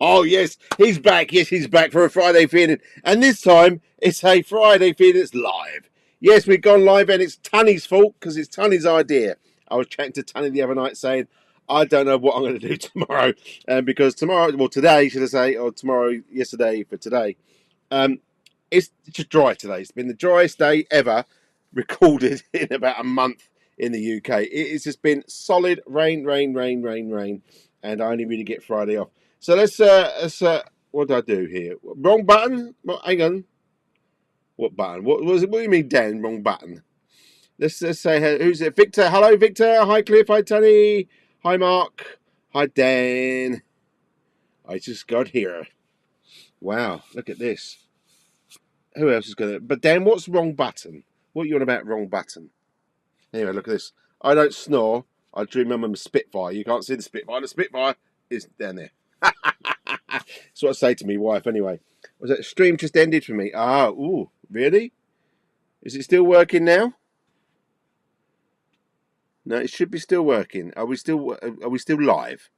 Oh, yes, he's back. Yes, he's back for a Friday feeding. And this time, it's a Friday feeding that's live. Yes, we've gone live, and it's Tunny's fault because it's Tunny's idea. I was chatting to Tunny the other night saying, I don't know what I'm going to do tomorrow. Because tomorrow, well, today, should I say, or tomorrow, yesterday for today, um, it's just dry today. It's been the driest day ever recorded in about a month in the UK. It's just been solid rain, rain, rain, rain, rain, and I only really get Friday off. So let's what do I do here? Wrong button? Hang on. What button? What was it? What do you mean, Dan? Wrong button. Let's say who's it? Victor. Hello, Victor. Hi, Cliff. Hi, Tony. Hi, Mark. Hi, Dan. I just got here. Wow, look at this. Who else is gonna? But Dan, what's wrong button? What are you on about? Wrong button. Anyway, look at this. I don't snore. I dream I'm a Spitfire. You can't see the Spitfire. The Spitfire is down there. That's what I say to me wife anyway. Was that stream just ended for me? Ah, ooh, really? Is it still working now? No, it should be still working. Are we still live?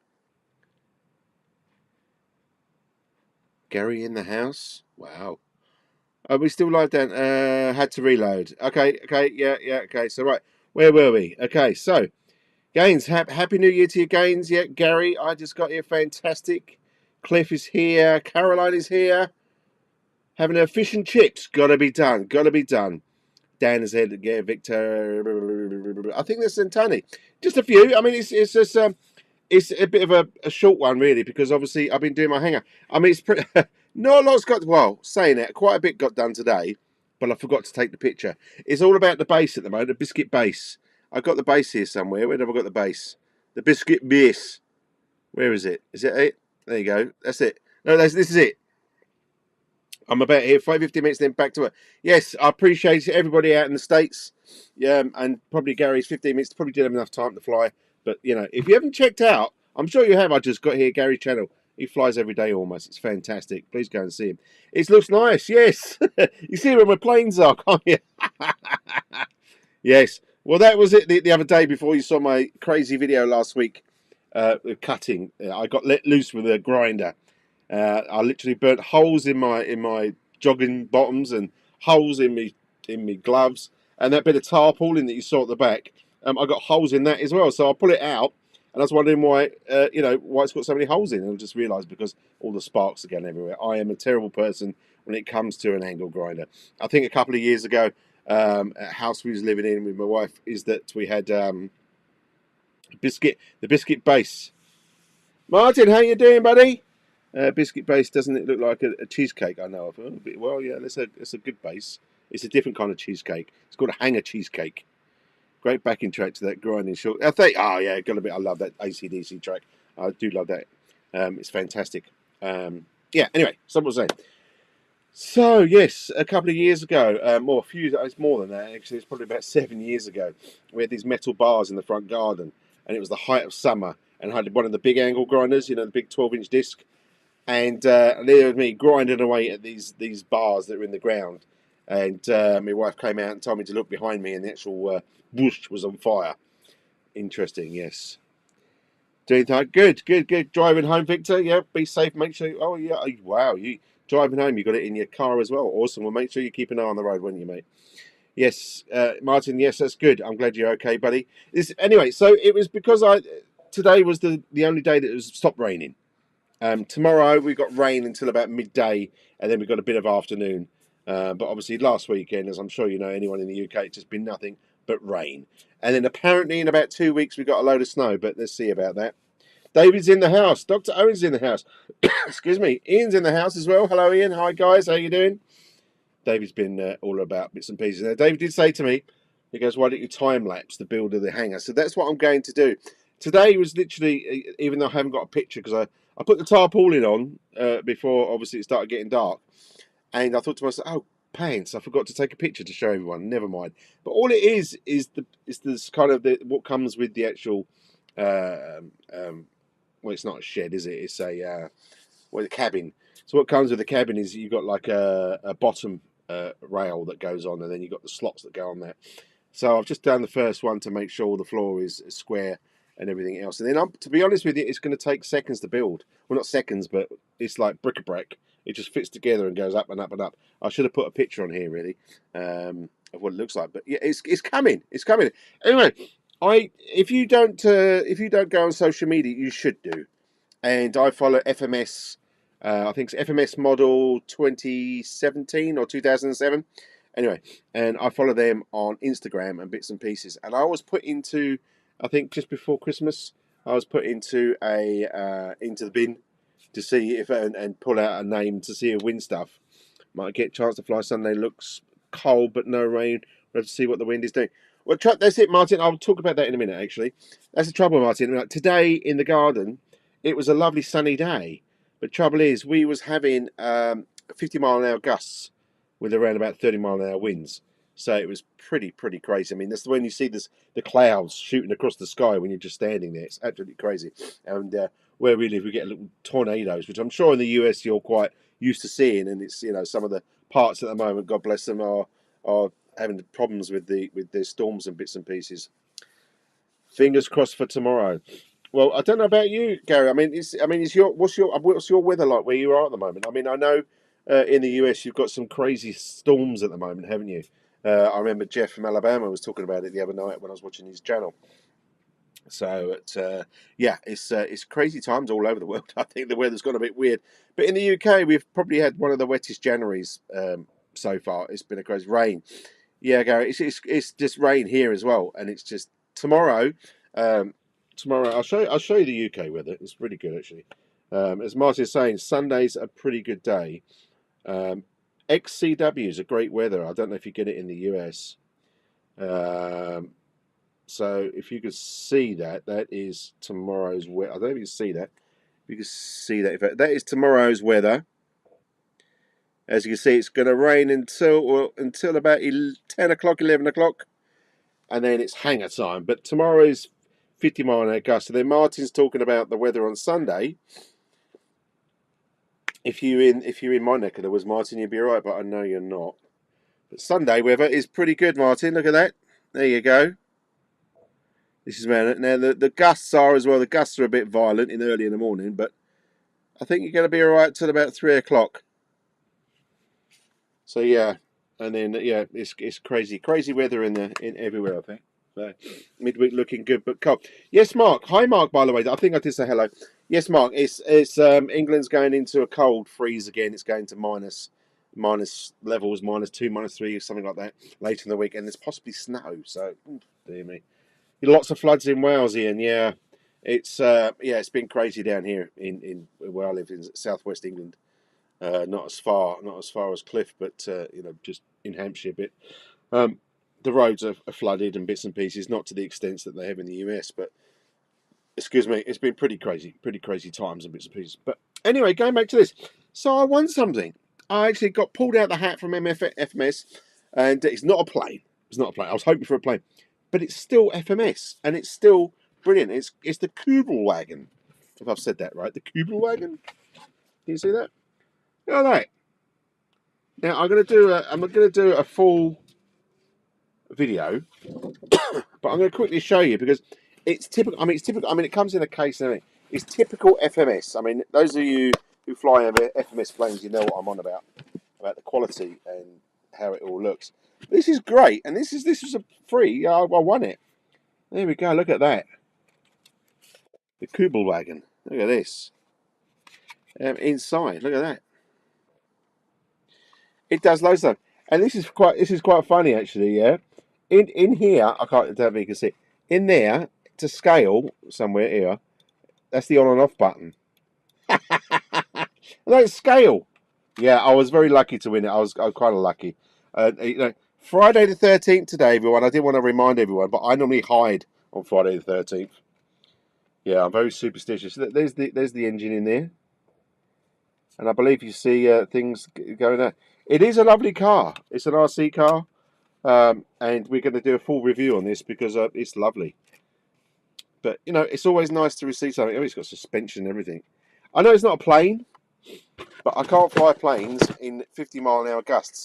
Gary in the house? Wow. Are we still live Dan? Had to reload. Okay, yeah, okay. So right, where were we? Okay, so Gaines, happy New Year to you, Gaines. Yeah, Gary, I just got here. Fantastic. Cliff is here. Caroline is here. Having her fish and chips. Gotta be done. Gotta be done. Dan has had, yeah, Victor. I think there's Santani. Just a few. I mean, it's just it's a bit of a short one really because obviously I've been doing my hanger. I mean, it's pretty. Not a lot's got. Well, saying it, quite a bit got done today, but I forgot to take the picture. It's all about the base at the moment. The biscuit base. I got the base here somewhere. Where have I got the base? The biscuit base. Where is it? Is it it? There you go. That's it. No, this is it. I'm about here 50 minutes, then back to it. Yes, I appreciate everybody out in the States. Yeah, and probably Gary's 15 minutes. Probably didn't have enough time to fly. But, you know, if you haven't checked out, I'm sure you have. I just got here, Gary's channel. He flies every day almost. It's fantastic. Please go and see him. It looks nice, yes. You see where my planes are, can't you? Yes. Well, that was it the other day before you saw my crazy video last week with cutting. I got let loose with a grinder. I literally burnt holes in my jogging bottoms and holes in me gloves, and that bit of tarpaulin that you saw at the back. I got holes in that as well, so I pull it out, and I was wondering why why it's got so many holes in. And I just realised because all the sparks are going everywhere. I am a terrible person when it comes to an angle grinder. I think a couple of years ago, a house we was living in with my wife is that we had the biscuit base. Martin, how you doing, buddy? Biscuit base, doesn't it look like a cheesecake? I know of. Oh, well, yeah, that's a good base. It's a different kind of cheesecake. It's called a Hangar cheesecake. Great backing track to that grinding short. I think, oh yeah, got a bit. I love that AC/DC track. I do love that. It's fantastic. Yeah. Anyway, someone was saying. So yes, a couple of years ago, more a few. It's more than that actually. It's probably about 7 years ago. We had these metal bars in the front garden, and it was the height of summer. And I had one of the big angle grinders, you know, the big 12-inch disc. And there was me grinding away at these bars that were in the ground. And my wife came out and told me to look behind me, and the actual bush was on fire. Interesting, yes. Doing that. Good, good, good. Driving home, Victor. Yeah, be safe. Make sure. Oh, yeah. Wow, you driving home, you got it in your car as well. Awesome. Well, make sure you keep an eye on the road, won't you, mate? Yes, Martin. Yes, that's good. I'm glad you're okay, buddy. Anyway. So it was because today was the only day that it was stopped raining. Tomorrow we got rain until about midday, and then we got a bit of afternoon. But obviously last weekend, as I'm sure you know, anyone in the UK, it's just been nothing but rain. And then apparently in about 2 weeks we got a load of snow, but let's see about that. David's in the house. Dr. Owen's in the house. Excuse me. Ian's in the house as well. Hello, Ian. Hi, guys. How you doing? David's been all about bits and pieces. Now, David did say to me, he goes, why don't you time-lapse the build of the hangar? So that's what I'm going to do. Today was literally, even though I haven't got a picture, because I put the tarpaulin on before, obviously, it started getting dark. And I thought to myself, oh, pants, I forgot to take a picture to show everyone. Never mind. But all it is this kind of what comes with the actual, well, it's not a shed, is it? It's a cabin. So what comes with the cabin is you've got like a bottom rail that goes on, and then you've got the slots that go on there. So I've just done the first one to make sure the floor is square, and everything else. And then, to be honest with you, it's going to take seconds to build. Well, not seconds, but it's like bric-a-brac. It just fits together and goes up and up and up. I should have put a picture on here, really, of what it looks like. But yeah, it's coming. It's coming. Anyway, if you don't go on social media, you should do. And I follow FMS. I think it's FMS model 2017 or 2007. Anyway, and I follow them on Instagram and bits and pieces. And I was put into, I think just before Christmas, I was put into into the bin to see if and pull out a name to see if win stuff. Might get a chance to fly Sunday. Looks cold but no rain. We'll have to see what the wind is doing. Well, that's it, Martin. I'll talk about that in a minute. Actually, that's the trouble, Martin. Today in the garden, it was a lovely sunny day. But trouble is, we was having 50-mile-an-hour gusts with around about 30-mile-an-hour winds. So it was pretty crazy. I mean, that's when you see the clouds shooting across the sky when you're just standing there. It's absolutely crazy. And where we live, we get little tornadoes, which I'm sure in the US you're quite used to seeing. And it's, some of the parts at the moment, God bless them, are having problems with their storms and bits and pieces. Fingers crossed for tomorrow. Well, I don't know about you, Gary. I mean, what's your weather like where you are at the moment? I mean, I know in the US you've got some crazy storms at the moment, haven't you? I remember Jeff from Alabama was talking about it the other night when I was watching his channel. So it's crazy times all over the world. I think the weather's gone a bit weird, but in the UK we've probably had one of the wettest Januaries so far. It's been a crazy rain. Yeah, Gary, it's just rain here as well, and it's just tomorrow. Tomorrow I'll show you the UK weather. It's really good actually. As Martin is saying, Sunday's a pretty good day. XCW is a great weather. I don't know if you get it in the US. So if you could see that is tomorrow's weather. I don't know if you can see that. If you can see that, that is tomorrow's weather. As you can see, it's going to rain until about 10 o'clock, 11 o'clock, and then it's hangar time. But tomorrow is 50-mile-an-hour gusts. So then Martin's talking about the weather on Sunday. If you're in my neck of the woods, Martin, you'd be all right, but I know you're not. But Sunday weather is pretty good, Martin. Look at that. There you go. This is where now the gusts are as well. The gusts are a bit violent early in the morning, but I think you're going to be all right till about 3 o'clock. So yeah, and then it's crazy weather in everywhere. I think. So, midweek looking good, but cold. Yes, Mark. Hi, Mark. By the way, I think I did say hello. Yes, Mark. It's England's going into a cold freeze again. It's going to minus levels, -2, -3, something like that later in the week, and there's possibly snow. So, dear me, lots of floods in Wales, Ian. Yeah, it's been crazy down here in where I live in southwest England. Not as far as Cliff, but just in Hampshire a bit. The roads are flooded and bits and pieces, not to the extent that they have in the US, but excuse me, it's been pretty crazy times and bits and pieces. But anyway, going back to this, so I won something. I actually got pulled out the hat from FMS, and it's not a plane. It's not a plane. I was hoping for a plane, but it's still FMS, and it's still brilliant. It's the Kubelwagen, if I've said that right. The Kubelwagen. Can you see that? Look at that. Now I'm going to do a full video, but I'm going to quickly show you because it's typical. I mean, it comes in a case and everything. It's typical FMS. I mean, those of you who fly over FMS planes, you know what I'm on about the quality and how it all looks. This is great, and this was a free. I won it. There we go. Look at that. The Kubelwagen. Look at this. Inside, look at that. It does loads of stuff, and this is quite funny actually. Yeah, in here, I don't know if you can see. In there, to scale somewhere here, that's the on and off button. That's scale. Yeah, I was very lucky to win it. I was quite lucky. Friday the 13th today, everyone. I didn't want to remind everyone, but I normally hide on Friday the 13th. Yeah, I'm very superstitious. There's the engine in there, and I believe you see things going there. It is a lovely car. It's an RC car, and we're going to do a full review on this because it's lovely. But it's always nice to receive something. Oh, it's got suspension and everything. I know it's not a plane, but I can't fly planes in 50-mile-an-hour gusts.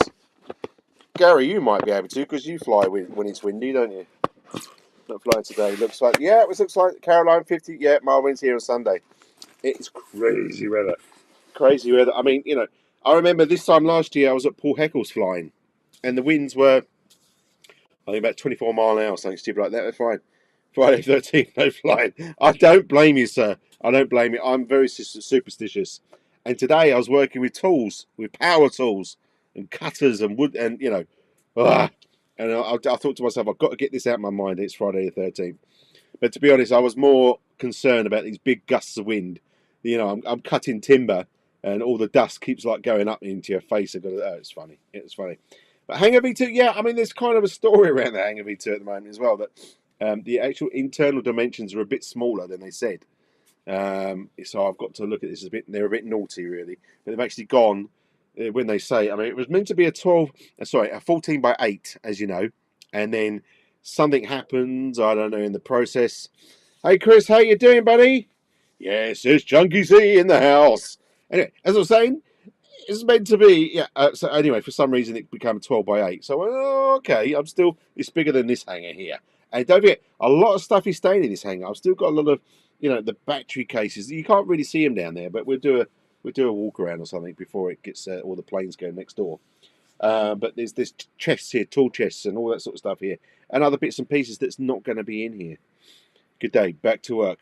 Gary, you might be able to because you fly when it's windy, don't you? Not flying today. Looks like, yeah, it looks like Caroline 50. Yeah, Marvin's here on Sunday. It's crazy weather. Crazy weather. I mean, I remember this time last year I was at Paul Heckle's flying, and the winds were, I think, about 24 mile an hour, something stupid like that. They're fine. Friday 13th, no flying. I don't blame you, sir. I don't blame you. I'm very superstitious. And today I was working with tools, with power tools and cutters and wood, and ah. And I thought to myself, I've got to get this out of my mind. It's Friday the 13th. But to be honest, I was more concerned about these big gusts of wind. I'm cutting timber, and all the dust keeps like going up into your face. It's funny. It's funny. But Hangar V2, yeah, I mean, there's kind of a story around the Hangar V2 at the moment as well. That the actual internal dimensions are a bit smaller than they said. So I've got to look at this a bit. They're a bit naughty, really. But they've actually gone when they say. I mean, it was meant to be a 14 by 8, as you know, and then something happens. I don't know in the process. Hey, Chris, how you doing, buddy? Yes, it's Chunky C in the house. Anyway, as I was saying, it's meant to be. Yeah. So anyway, for some reason it became 12 by 8. So okay, it's bigger than this hangar here. And don't forget, a lot of stuff is staying in this hangar. I've still got a lot of, the battery cases. You can't really see them down there, but we'll do a walk around or something before it gets all the planes going next door. But there's chests here, tool chests, and all that sort of stuff here, and other bits and pieces that's not going to be in here. Good day, back to work.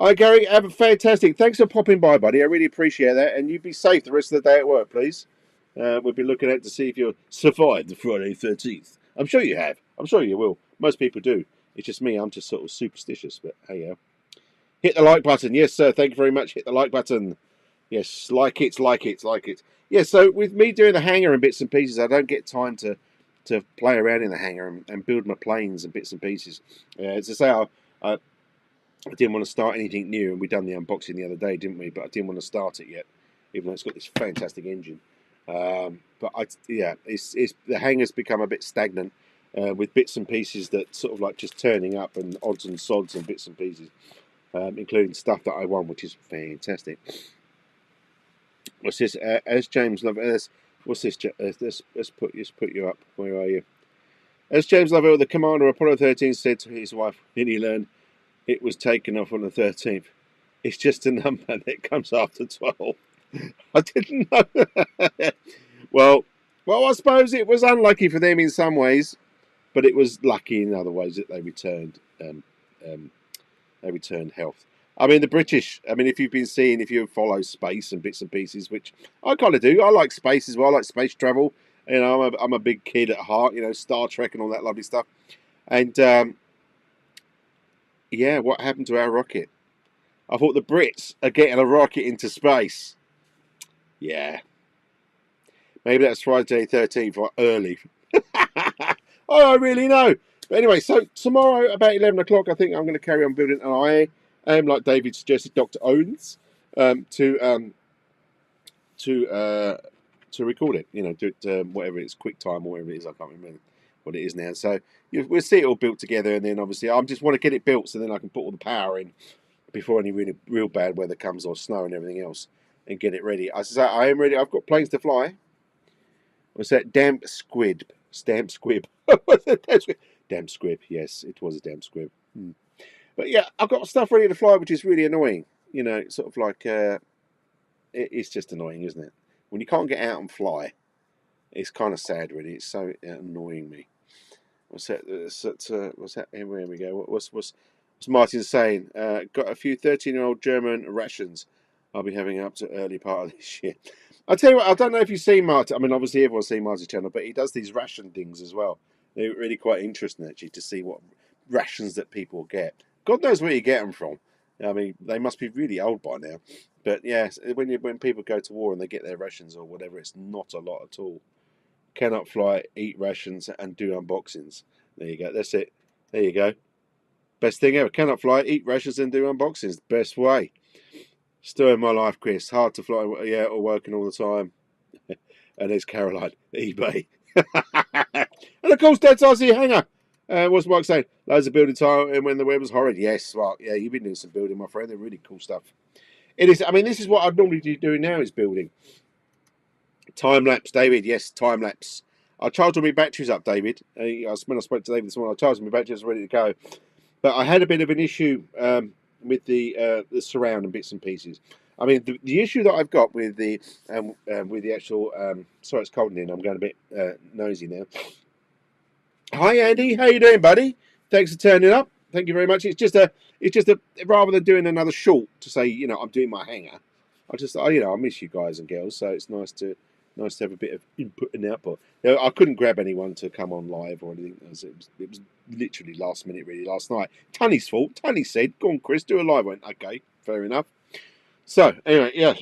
Hi, Gary. Have a fantastic. Thanks for popping by, buddy. I really appreciate that, and you be safe the rest of the day at work, please. We'll be looking at to see if you'll survive the Friday 13th. I'm sure you have. I'm sure you will. Most people do. It's just me. I'm just sort of superstitious, but hey, yeah. Hit the like button. Yes, sir. Thank you very much. Hit the like button. Yes, like it. Yeah, so with me doing the hangar and bits and pieces, I don't get time to play around in the hangar and build my planes and bits and pieces. As I say, I didn't want to start anything new, and we done the unboxing the other day, didn't we? But I didn't want to start it yet, even though it's got this fantastic engine. It's the hangar's become a bit stagnant with bits and pieces that sort of like just turning up and odds and sods and bits and pieces, including stuff that I won, which is fantastic. What's this? As James Love, what's this? Let's put you up. Where are you? As James Lovell, the commander of Apollo 13, said to his wife when he learned it was taken off on the 13th, it's just a number that comes after 12. I didn't know. well, I suppose it was unlucky for them in some ways, but it was lucky in other ways that they returned health. I mean, the British, if if you follow space and bits and pieces, which I kind of do. I like space as well. I like space travel. I'm a big kid at heart, Star Trek and all that lovely stuff. And, what happened to our rocket? I thought the Brits are getting a rocket into space. Yeah. Maybe that's Friday 13th or early. I don't really know. But anyway, so tomorrow about 11 o'clock, I think I'm going to carry on building an IA. Like David suggested, Dr. Owens, to record it. Do it, whatever it's QuickTime or whatever it is. I can't remember what it is now. So we'll see it all built together, and then obviously I just want to get it built so then I can put all the power in before any really real bad weather comes or snow and everything else, and get it ready. As I say, I am ready. I've got planes to fly. What's that? Damp squib. Damp squib. Damn squib. Yes, it was a damn squib. But yeah, I've got stuff ready to fly, which is really annoying. Sort of like it's just annoying, isn't it? When you can't get out and fly, it's kind of sad, really. It's so annoying me. What's that? What's that? Here we go. What's Martin saying? Got a few 13-year-old German rations I'll be having up to early part of this year. I'll tell you what, I don't know if you've seen Martin. Obviously everyone's seen Martin's channel, but he does these ration things as well. They're really quite interesting, actually, to see what rations that people get. God knows where you get them from. They must be really old by now. But yeah, when people go to war and they get their rations or whatever, it's not a lot at all. Cannot fly, eat rations, and do unboxings. There you go. That's it. There you go. Best thing ever. Cannot fly, eat rations, and do unboxings. Best way. Still in my life, Chris. Hard to fly, yeah, or working all the time. And there's Caroline, eBay. And of course, that's Aussie Hangar. What's Mark saying? Loads of building time, and when the weather's horrid. Yes, Mark. Yeah, you've been doing some building, my friend. They're really cool stuff. It is. This is what I'd normally be doing now, is building. Time lapse, David. Yes, time lapse. I charged all my batteries up, David. When I spoke to David this morning, I charged my batteries ready to go. But I had a bit of an issue with the surround and bits and pieces. I mean, the issue that I've got with the actual sorry, it's cold in here. I'm going a bit nosy now. Hi Andy, how you doing, buddy? Thanks for turning up. Thank you very much. It's just a rather than doing another short to say, I'm doing my hanger. I miss you guys and girls, so it's nice to have a bit of input and output. I couldn't grab anyone to come on live or anything. It was literally last minute, really, last night. Tunny's fault. Tunny said, "Go on, Chris, do a live." I went, "Okay, fair enough." So anyway, yeah.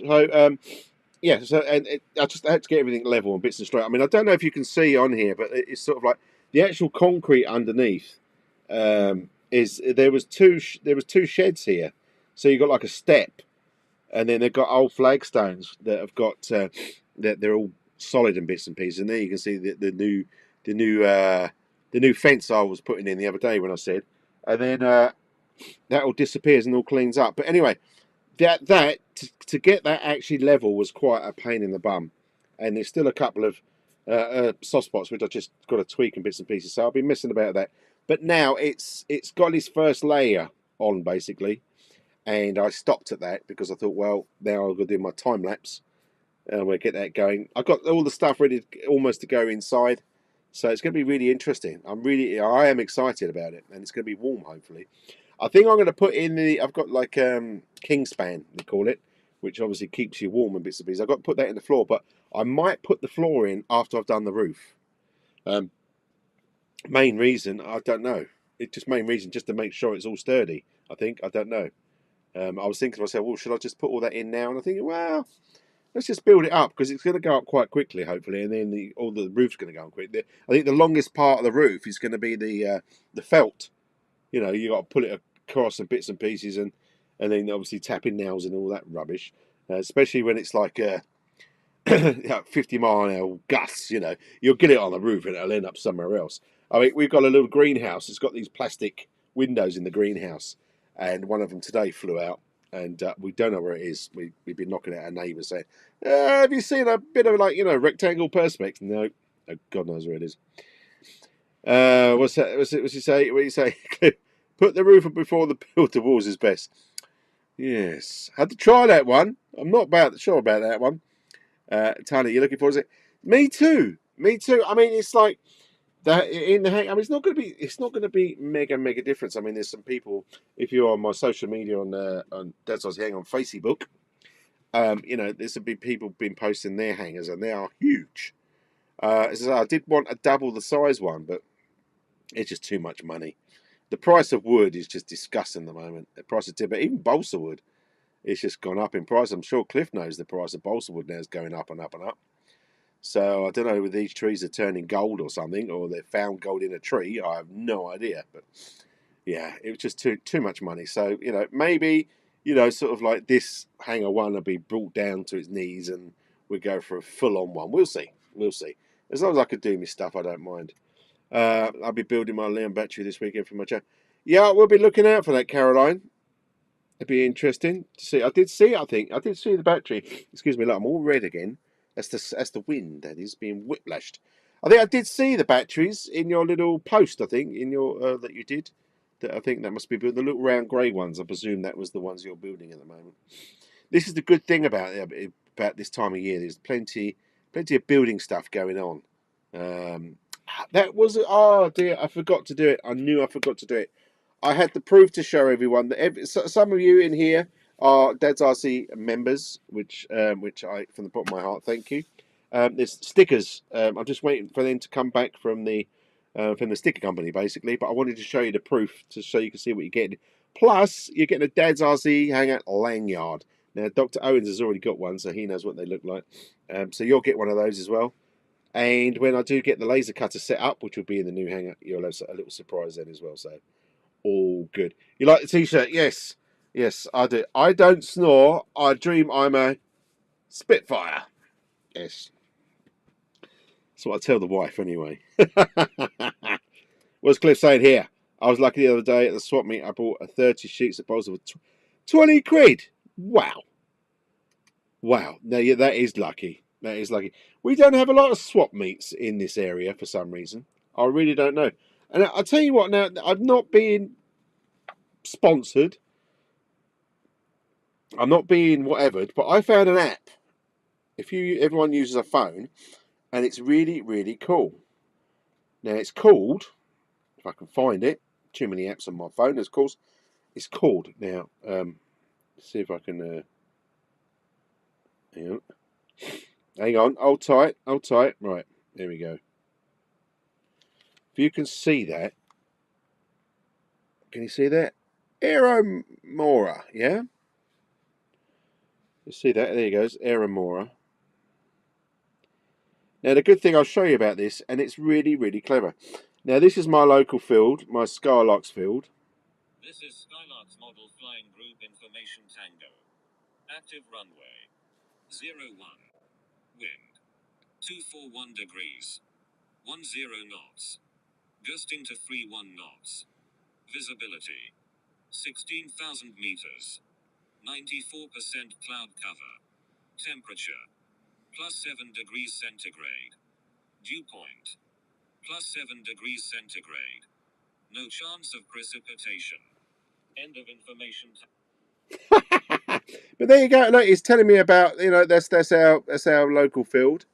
I just had to get everything level and bits and straight. I mean, I don't know if you can see on here, but it's sort of like the actual concrete underneath. Is there was two sheds here, so you got like a step, and then they've got old flagstones that have got that they're all solid and bits and pieces. And there you can see the new the new fence I was putting in the other day when I said, and then that all disappears and all cleans up. But anyway, to get that actually level was quite a pain in the bum, and there's still a couple of soft spots which I just got to tweak and bits and pieces. So I'll be messing about that. But now it's got its first layer on basically, and I stopped at that because I thought, well, now I'll go do my time lapse and we'll get that going. I've got all the stuff ready almost to go inside, so it's going to be really interesting. I am excited about it, and it's going to be warm hopefully. I think I'm going to put in I've got like Kingspan, they call it, which obviously keeps you warm and bits and pieces. I've got to put that in the floor, but I might put the floor in after I've done the roof. Main reason, I don't know. It's just main reason just to make sure it's all sturdy. I think, I don't know. I was thinking to myself, well, should I just put all that in now? And I think, well, let's just build it up because it's going to go up quite quickly, hopefully, and then all the roof's going to go on quick. I think the longest part of the roof is going to be the felt. You got to pull it across and bits and pieces, and then obviously tapping nails and all that rubbish. Especially when it's like 50-mile-an-hour gusts. You'll get it on the roof and it'll end up somewhere else. I mean, we've got a little greenhouse. It's got these plastic windows in the greenhouse, and one of them today flew out, and we don't know where it is. We've been knocking at our neighbours saying, "Have you seen a bit of rectangle perspex?" No, oh, God knows where it is. What's that? What's he say? What you say? Put the roof up before the build the walls is best. Yes, had to try that one. I'm not sure about that one. Tony, you looking forward to it? Me too. Me too. I mean, it's like that in the hang. I mean, it's not going to be mega difference. I mean, there's some people. If you're on my social media on Dad's Aussie Hang on Facebook, there's some big people been posting their hangers, and they are huge. So I did want a double the size one, but it's just too much money. The price of wood is just disgusting at the moment. The price of timber, even balsa wood, it's just gone up in price. I'm sure Cliff knows the price of balsa wood now is going up and up and up. So I don't know whether these trees are turning gold or something, or they've found gold in a tree. I have no idea. But yeah, it was just too much money. So maybe sort of like this hanger one will be brought down to its knees, and we go for a full-on one. We'll see. We'll see. As long as I could do my stuff, I don't mind. I'll be building my Leon battery this weekend for my chat. Yeah, we'll be looking out for that, Caroline. It'd be interesting to see. I did see the battery. Excuse me, look, I'm all red again. That's the wind that is being whiplashed. I think I did see the batteries in your little post. I think in your that you did. I think that must be the little round grey ones. I presume that was the ones you're building at the moment. This is the good thing about this time of year. There's plenty of building stuff going on. That was oh dear, I forgot to do it. I knew I forgot to do it. I had the proof to show everyone that some of you in here are Dad's RC members, which I from the bottom of my heart thank you. There's stickers. I'm just waiting for them to come back from the sticker company basically. But I wanted to show you the proof so you can see what you're getting. Plus, you're getting a Dad's RC Hangar lanyard. Now, Dr. Owens has already got one, so he knows what they look like. So you'll get one of those as well. And when I do get the laser cutter set up, which will be in the new hangar, you'll have a little surprise then as well. So, all good. You like the t-shirt? Yes. Yes, I do. I don't snore. I dream I'm a Spitfire. Yes. That's what I tell the wife anyway. What's Cliff saying here? I was lucky the other day at the swap meet. I bought a 30 sheets of balsa for 20 quid. Wow. Wow. No, yeah, that is lucky. That is lucky. We don't have a lot of swap meets in this area for some reason. I really don't know. And I'll tell you what now, I've not been sponsored. I'm not being whatever, but I found an app. Everyone uses a phone, and it's really, really cool. Now it's called, if I can find it, too many apps on my phone, of course. It's called now. See if I can. Hang on, hold tight, hold tight. Right, there we go. If you can see that, can you see that? Aeromora, yeah. You see that? There you goes, Aeromora. Now the good thing I'll show you about this, and it's really, really clever. Now this is my local field, my Skylarks field. This is Skylarks Model Flying Group Information Tango. Active runway 01. Wind 241 degrees. 10 knots. Gusting to 31 knots. Visibility 16,000 meters. 94% cloud cover. Temperature +7 degrees centigrade. Dew point +7 degrees centigrade. No chance of precipitation. End of information. But there you go. Look, it's telling me about, that's our local field.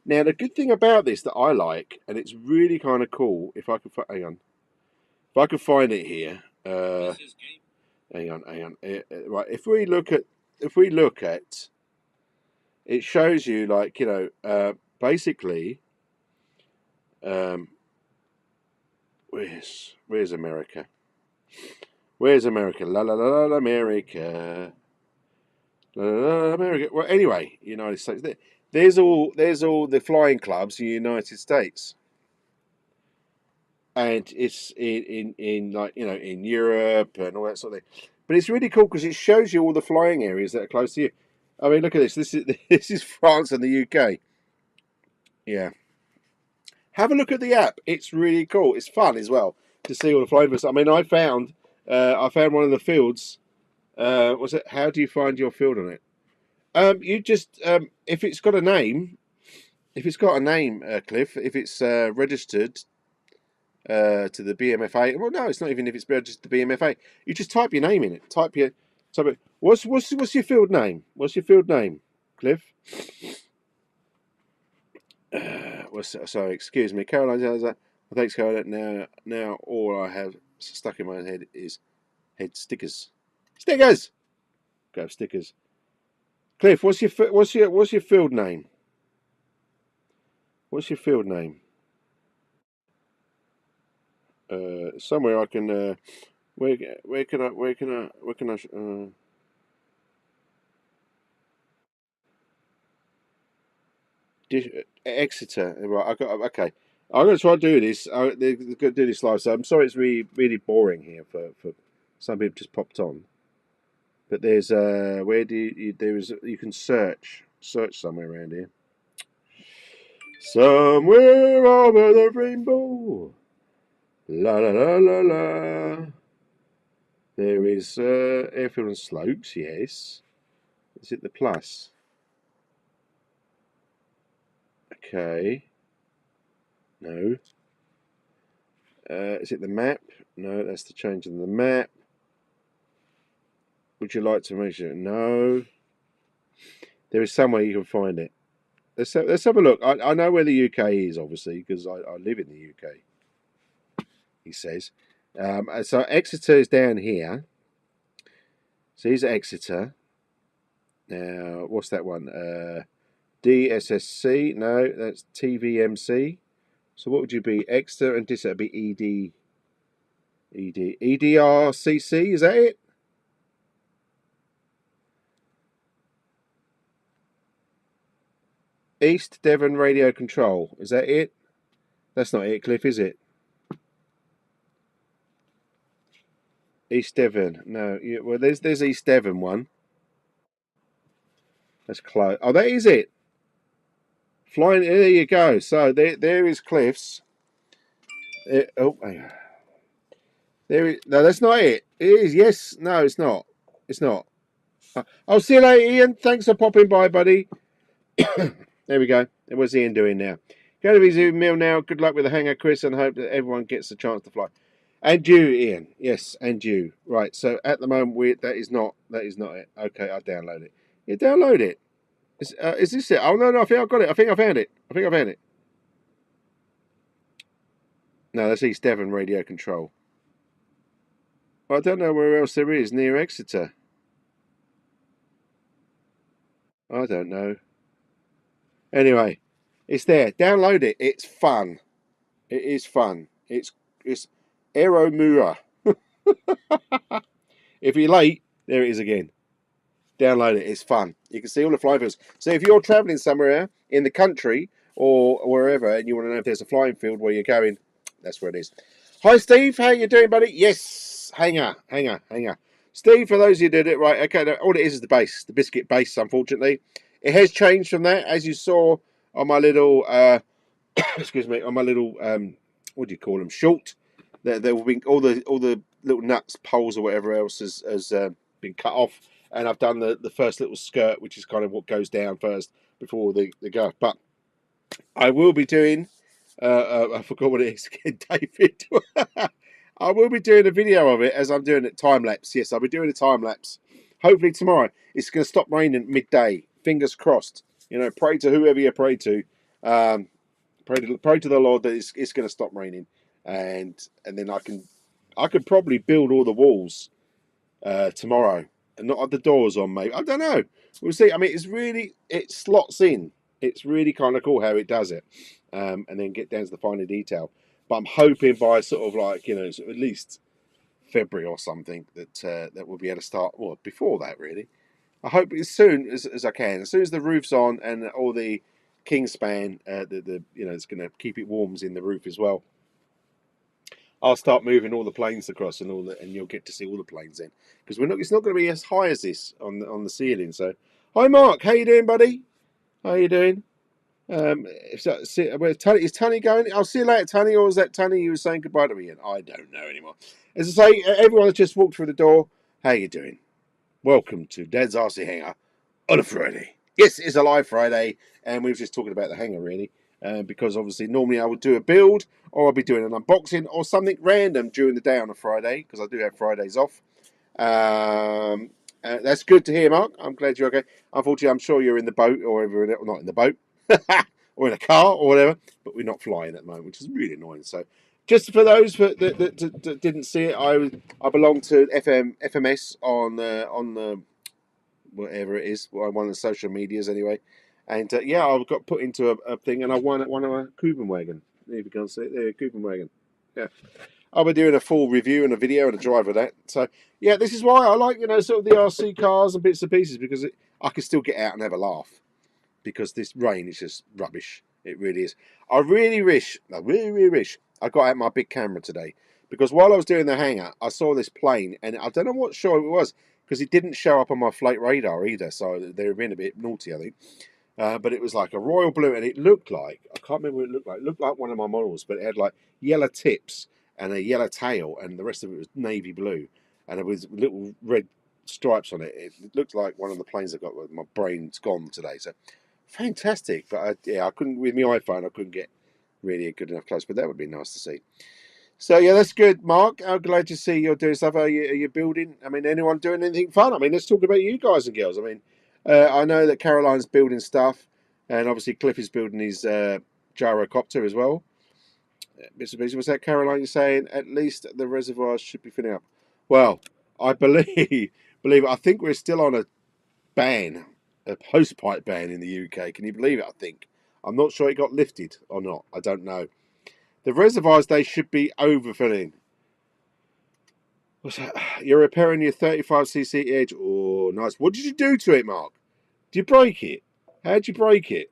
Now the good thing about this that I like, and it's really kind of cool. If I could hang on, if I could find it here. Hang on. Right, if we look at, it shows you like basically, where's America? Where's America? La la la la America. La, la, la, America. Well, anyway, United States. There's all the flying clubs in the United States, and it's in like in Europe and all that sort of thing. But it's really cool because it shows you all the flying areas that are close to you. I mean, look at this. This is France and the UK. Yeah. Have a look at the app. It's really cool. It's fun as well to see all the flying. I mean, I found one of the fields. Was it? How do you find your field on it? You just if it's got a name, Cliff. If it's registered to the BMFA. Well, no, it's not even if it's registered to the BMFA. You just type your name in it. Type it. What's your field name? What's your field name, Cliff? Sorry, excuse me, Caroline. Thanks, Caroline. Now, all I have stuck in my head is head stickers. Stickers. Go stickers. Cliff, what's your field name? What's your field name? Somewhere I can. Where can I? Exeter. Right. I got. Okay. I'm going to try and do this. They're going to do this live. So I'm sorry, it's really, really boring here for some people just popped on. But there's where do you can search somewhere around here. Somewhere over the rainbow. La la la la la. There is airfield and slopes, yes. Is it the plus? Okay. No. Is it the map? No, that's the change in the map. Would you like to measure? No. There is somewhere you can find it. Let's have a look. I know where the UK is, obviously, because I live in the UK, he says. So Exeter is down here. So here's Exeter. Now, what's that one? DSSC? No, that's TVMC. So what would you be? Exeter and this would be EDRCC, is that it? East Devon Radio Control, is that it? That's not it, Cliff, is it? East Devon. No, well, there's East Devon one. That's close. Oh, that is it. Flying. There you go. So there is Cliff's. Oh, no, that's not it. It is. Yes. No, it's not. It's not. I'll see you later, Ian. Thanks for popping by, buddy. There we go. What's Ian doing now? Go to his meal now. Good luck with the hangar, Chris, and hope that everyone gets a chance to fly. And you, Ian. Yes, and you. Right. So at the moment, that is not it. Okay, I download it. You download it. Is this it? Oh no, I think I got it. I think I found it. No, that's East Devon Radio Control. I don't know where else there is near Exeter. I don't know. Anyway, it's there. Download it. It's fun. It is fun. It's Aeromura. If you're late, there it is again. Download it. It's fun. You can see all the flying fields. So if you're travelling somewhere in the country or wherever, and you want to know if there's a flying field where you're going, that's where it is. Hi, Steve. How you doing, buddy? Yes. Hangar. Steve, for those of you who did it right, okay. All it is the base, the biscuit base. Unfortunately, it has changed from that, as you saw on my little, excuse me, on my little, what do you call them? Short. There will be all the little nuts, poles, or whatever else has been cut off, and I've done the first little skirt, which is kind of what goes down first before the go. But I will be doing. I forgot what it is again, David. I will be doing a video of it as I'm doing it time lapse. Yes, I'll be doing a time lapse. Hopefully tomorrow. It's going to stop raining at midday. Fingers crossed. You know, pray to whoever you pray to. Pray to the Lord that it's going to stop raining, and then I could probably build all the walls tomorrow and not have the doors on. Maybe I don't know. We'll see. I mean, it slots in. It's really kind of cool how it does it, and then get down to the finer detail. But I'm hoping by sort of like sort of at least February or something that we'll be able to start. Well, before that really. I hope as soon as I can. As soon as the roof's on and all the Kingspan, it's going to keep it warm in the roof as well. I'll start moving all the planes across and you'll get to see all the planes in because it's not going to be as high as this on the ceiling. So, hi Mark, how you doing, buddy? How you doing? Is Tony going? I'll see you later, Tony. Or was that Tony you were saying goodbye to me? And I don't know anymore. As I say, everyone has just walked through the door. How you doing? Welcome to Dad's RC Hangar on a Friday. Yes, it's a live Friday, and we were just talking about the hangar really, because obviously normally I would do a build, or I'll be doing an unboxing, or something random during the day on a Friday, because I do have Fridays off. That's good to hear, Mark. I'm glad you're okay. Unfortunately, I'm sure you're in the boat, or not in the boat, or in a car, or whatever, but we're not flying at the moment, which is really annoying. So, just for those that didn't see it, I belong to FMS on the whatever it is, one of the social medias anyway. And I got put into a thing, and I won a Cuban wagon. There you can see it there, Cuban wagon. Yeah, I'll be doing a full review and a video and a drive of that. So yeah, this is why I like sort of the RC cars and bits and pieces because I can still get out and have a laugh because this rain is just rubbish. It really is. I really wish I got out my big camera today because while I was doing the hangar, I saw this plane and I don't know what show it was because it didn't show up on my flight radar either. So they've been a bit naughty, I think. But it was like a royal blue, and it looked like I can't remember what it looked like. It looked like one of my models, but it had like yellow tips and a yellow tail, and the rest of it was navy blue, and it was little red stripes on it. It looked like one of the planes I got. My brain's gone today, so fantastic. But I couldn't with my iPhone. I couldn't get really a good enough close, but that would be nice to see. So yeah, that's good, Mark. I'm glad to see you're doing stuff. Are you building? I mean, anyone doing anything fun? I mean, let's talk about you guys and girls. I mean, I know that Caroline's building stuff, and obviously Cliff is building his gyrocopter as well. Mr. Beasley, was that Caroline? You're saying at least the reservoirs should be filling up. Well, I believe I think we're still on a ban, a hosepipe ban in the UK. Can you believe it? I think I'm not sure it got lifted or not. I don't know. The reservoirs they should be overfilling. What's that? You're repairing your 35cc edge. Oh, nice. What did you do to it, Mark? Did you break it? How'd you break it?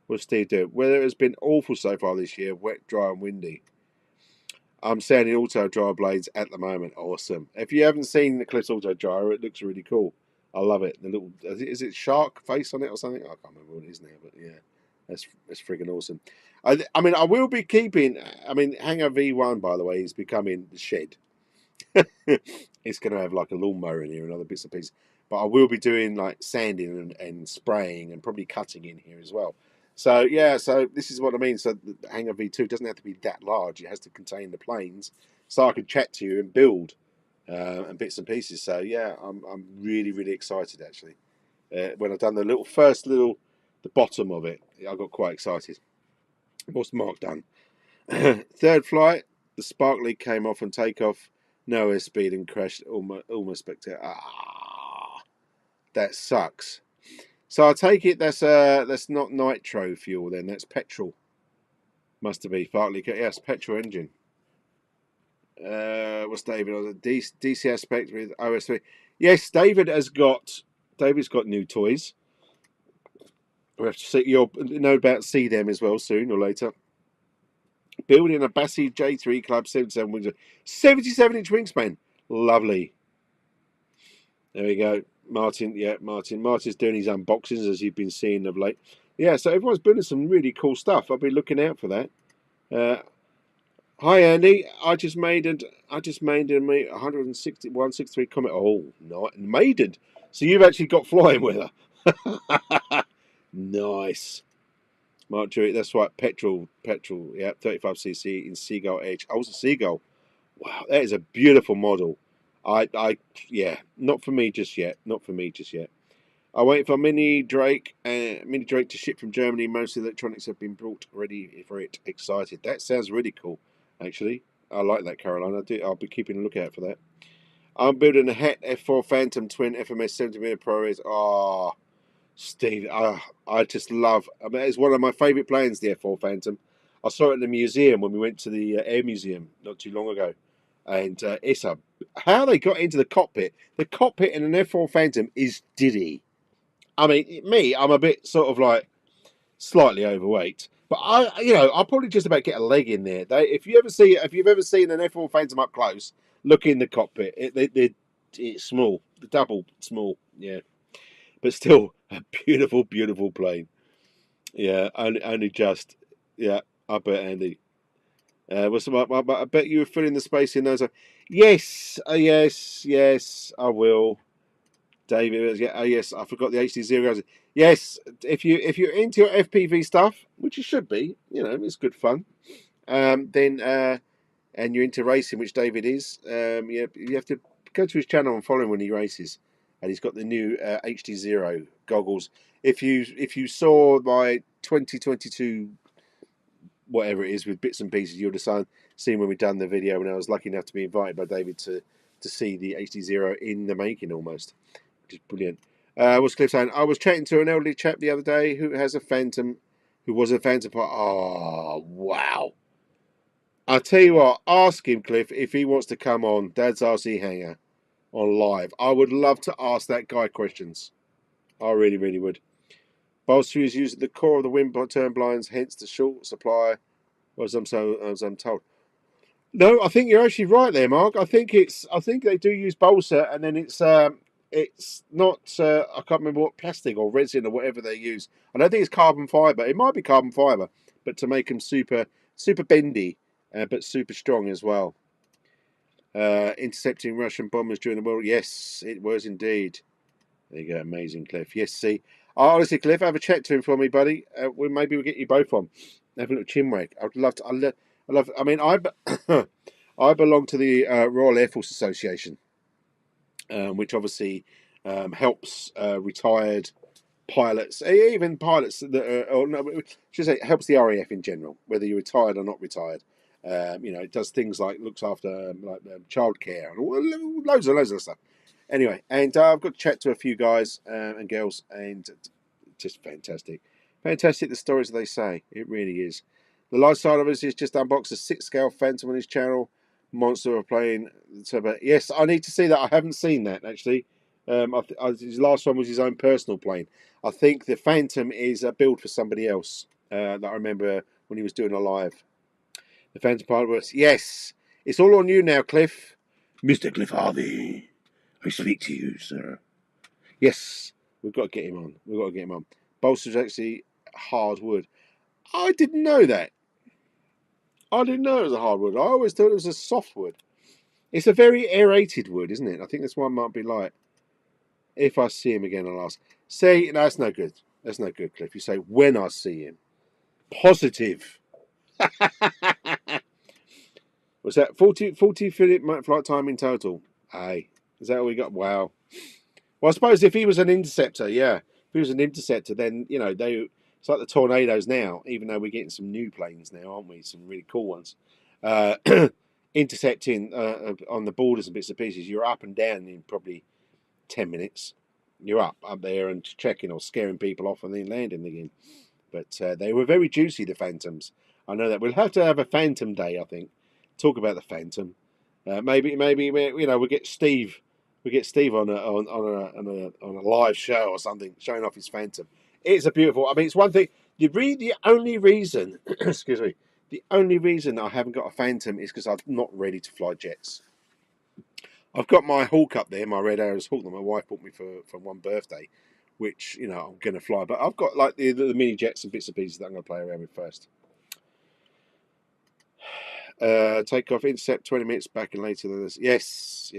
What's Steve doing? Weather has been awful so far this year. Wet, dry, and windy. I'm sanding auto dryer blades at the moment. Awesome. If you haven't seen the Cliff's auto dryer, it looks really cool. I love it. The little is it shark face on it or something? I can't remember what it is now, but yeah, that's friggin' awesome. I mean, I will be keeping. I mean, Hangar V1 by the way is becoming the shed. It's going to have like a lawnmower in here and other bits and pieces. But I will be doing like sanding and spraying and probably cutting in here as well. So yeah, so this is what I mean. So the Hangar V2 doesn't have to be that large. It has to contain the planes, so I can chat to you and build and bits and pieces. So yeah, I'm really really excited actually. When I've done the the bottom of it, I got quite excited. What's Mark done? Third flight, the spark leak came off on takeoff. No airspeed and crashed almost spectacular. Ah, that sucks. So I take it that's not nitro fuel then. That's petrol. Must have been spark leak. Yes, petrol engine. What's David on? DC aspect with OS3. Yes, David's got new toys. We have to see. You'll know about see them as well soon or later. Building a Bassi J3 Club 77 wings, 77-inch wingspan. Lovely. There we go. Martin, yeah, Martin. Martin's doing his unboxings as you've been seeing of late. Yeah, so everyone's building some really cool stuff. I'll be looking out for that. Hi Andy, I just made a 163 Comet. Oh, no, maiden. So you've actually got flying with her. Nice. Mark Jewett, that's right. Petrol. Yeah, 35cc in Seagull Edge. I was a Seagull. Wow, that is a beautiful model. Yeah, not for me just yet. Not for me just yet. I'm waiting for Mini Drake to ship from Germany. Most of the electronics have been brought ready for it. Excited. That sounds really cool, actually. I like that, Caroline. I'll be keeping a lookout for that. I'm building a Het F4 Phantom Twin FMS 70mm ProRes. Oh, Steve, I just love. I mean, it's one of my favourite planes, the F4 Phantom. I saw it in the museum when we went to the Air Museum not too long ago, and how they got into the cockpit. The cockpit in an F4 Phantom is diddy. I mean, I'm a bit sort of like slightly overweight, but I'll probably just about get a leg in there. If you've ever seen an F4 Phantom up close, look in the cockpit. It's small, the double small, yeah, but still a beautiful, beautiful plane. Yeah, only just, yeah. I bet Andy. I bet you were filling the space in those. Yes, yes, I will. David, yeah, oh yes, I forgot the HD0. Yes, if you're into your FPV stuff, which you should be, it's good fun. Then and you're into racing, which David is, you have to go to his channel and follow him when he races. And he's got the new HD0 goggles. If you saw my 2022 whatever it is with bits and pieces, you'll have seen when we done the video, and I was lucky enough to be invited by David to see the HD0 in the making almost. Which is brilliant. What's Cliff saying? I was chatting to an elderly chap the other day who was a Phantom pilot. Oh, wow. I'll tell you what, ask him, Cliff, if he wants to come on Dad's RC Hangar on live. I would love to ask that guy questions. I really, really would. Bolster is used at the core of the wind turbines, hence the short supply, as I'm told. No, I think you're actually right there, Mark. I think they do use balsa, and then it's not. I can't remember what plastic or resin or whatever they use. I don't think it's carbon fiber. It might be carbon fiber, but to make them super bendy, but super strong as well. Intercepting Russian bombers during the war. Yes, it was indeed. There you go, amazing, Cliff. Yes, see, honestly, Cliff, have a chat to him for me, buddy. Maybe we'll get you both on. Have a little chinwag. I'd love to. I love. I mean, I belong to the Royal Air Force Association, which obviously helps retired pilots, even pilots that are, or no, should say, helps the RAF in general, whether you're retired or not retired. It does things like looks after childcare and loads of stuff. Anyway, and I've got to chat to a few guys and girls, and just fantastic. Fantastic, the stories they say. It really is. The live side of us is just unboxed a 6-scale Phantom on his channel. Monster of playing. Yes, I need to see that. I haven't seen that, actually. His last one was his own personal plane. I think the Phantom is a build for somebody else that I remember when he was doing a live. The Phantom pilot was, yes, it's all on you now, Cliff. Mr. Cliff Harvey, I speak to you, sir. Yes, we've got to get him on. Bolster's actually hard wood. I didn't know that. I didn't know it was a hardwood. I always thought it was a softwood. It's a very aerated wood, isn't it? I think that's why it might be light. If I see him again, I'll ask. See, no, that's no good. That's no good, Cliff. You say, when I see him. Positive. Was that 40 minute flight time in total? Aye. Is that all we got? Wow. Well, I suppose if he was an interceptor, yeah. If he was an interceptor, then, it's like the Tornadoes now, even though we're getting some new planes now, aren't we? Some really cool ones. Uh, intercepting on the borders and bits and pieces, you're up and down in probably 10 minutes. You're up there and checking or scaring people off and then landing again. But they were very juicy, the Phantoms. I know that. We'll have to have a Phantom Day, I think. Talk about the Phantom. Maybe we'll get Steve. We get Steve on a live show or something, showing off his Phantom. It's a beautiful. I mean, it's one thing. The only reason, excuse me, the only reason I haven't got a Phantom is because I'm not ready to fly jets. I've got my Hawk up there, my Red Arrows Hawk that my wife bought me for one birthday, which I'm going to fly. But I've got like the mini jets and bits and pieces that I'm going to play around with first. Take off, intercept 20 minutes back and later than this. Yes.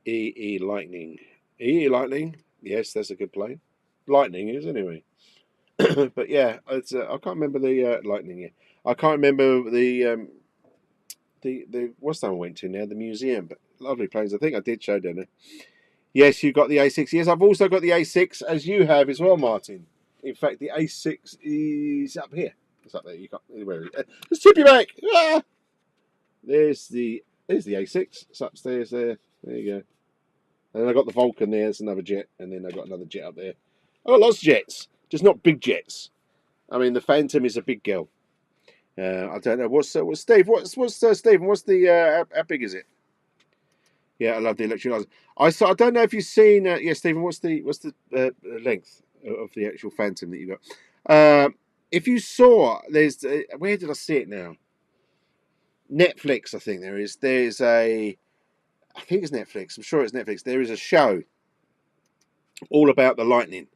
EE Lightning. EE Lightning. Yes, that's a good plane. Lightning is anyway. But yeah, I can't remember the Lightning yet. I can't remember the what's that I went to now? The museum. But lovely planes. I think I did show, didn't I? Yes, you got the A6. Yes, I've also got the A6, as you have as well, Martin. In fact, the A6 is up here. It's up there. You got where is it? Let's tip you back. Ah! There's the A6. It's upstairs there. There you go. And then I got the Vulcan there. There's another jet, and then I got another jet up there. I got lots of jets, just not big jets. I mean, the Phantom is a big girl. I don't know. What's Steve? What's Stephen? What's the how big is it? Yeah, I love the electric lights. I don't know if you've seen. Yeah, Stephen. What's the length of the actual Phantom that you got? If you saw, there's where did I see it now? Netflix, I think there is. There's I think it's Netflix. I'm sure it's Netflix. There is a show all about the Lightning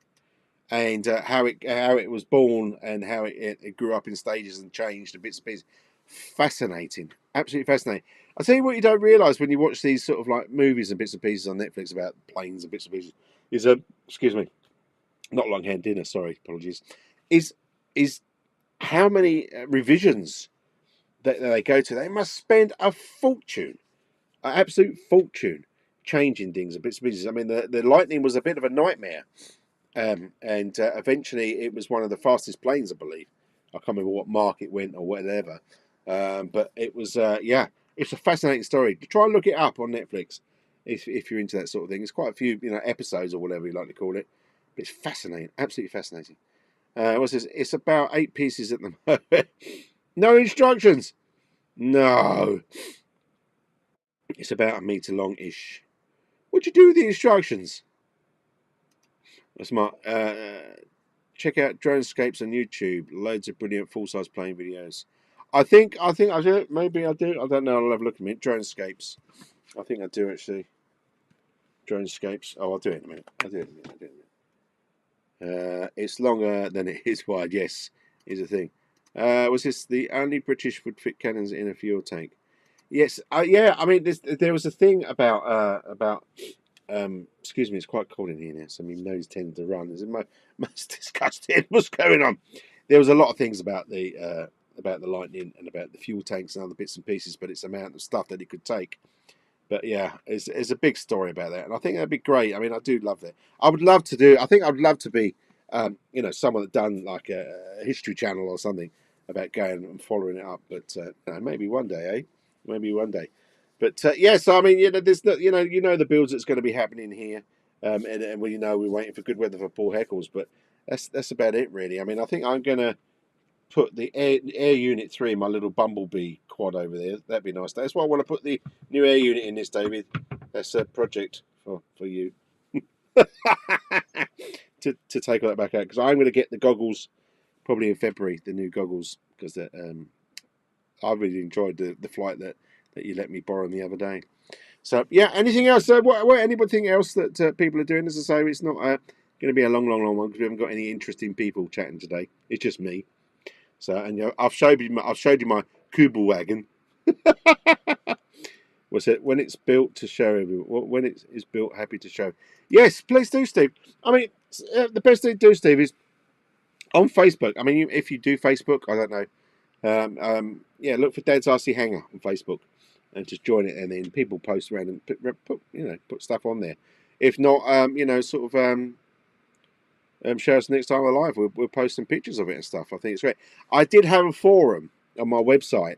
and how it was born and how it grew up in stages and changed and bits and pieces. Fascinating, absolutely fascinating. I tell you what, you don't realise when you watch these sort of like movies and bits and pieces on Netflix about planes and bits and pieces is excuse me, not longhand dinner. Sorry, apologies. Is how many revisions that they go to? They must spend a fortune, an absolute fortune, changing things and bits and pieces. I mean, the Lightning was a bit of a nightmare. And eventually it was one of the fastest planes, I believe. I can't remember what mark it went or whatever. But it was, it's a fascinating story. Try and look it up on Netflix if you're into that sort of thing. It's quite a few, episodes or whatever you like to call it. But it's fascinating, absolutely fascinating. What's this? It's about 8 pieces at the moment. No instructions. No. It's about a metre long-ish. What'd you do with the instructions? That's smart. Check out Dronescapes on YouTube. Loads of brilliant full-size plane videos. I think I do. Maybe I do. I don't know. I'll have a look at it. Dronescapes. I think I do actually. Dronescapes. Oh, I'll do it in a minute. I'll do it in a minute. It's longer than it is wide. Yes, is the thing. Was this the only British would fit cannons in a fuel tank? Yes. Yeah. I mean, there was a thing about. Excuse me, it's quite cold in here now, so my nose tends to run. Is it most disgusting? What's going on? There was a lot of things about the Lightning and about the fuel tanks and other bits and pieces, but it's the amount of stuff that it could take. But yeah, it's a big story about that, and I think that'd be great. I mean, I do love that. I would love to do. I think I'd love to be, someone that done like a history channel or something about going and following it up. But maybe one day, eh? Maybe one day. But yes, I mean, there's the builds that's going to be happening here, and we're waiting for good weather for Paul Heckles. But that's about it, really. I mean, I think I'm going to put the air unit 3, my little Bumblebee quad over there. That'd be nice. That's why I want to put the new air unit in this, David. That's a project for you to take all that back out, because I'm going to get the goggles probably in February, the new goggles, because I really enjoyed the flight that you let me borrow the other day. So yeah, anything else? Anything else that people are doing? As I say, it's not going to be a long one because we haven't got any interesting people chatting today. It's just me. So, and I've showed you my Kubel wagon. Was it when it's built to show everyone? When it is built, happy to show. Yes, please do, Steve. I mean, the best thing to do, Steve, is on Facebook. I mean, if you do Facebook, I don't know. Yeah, look for Dad's RC Hangar on Facebook, and just join it. And then people post around and put stuff on there. If not, sort of show us next time we're live. We'll post some pictures of it and stuff. I think it's great. I did have a forum on my website,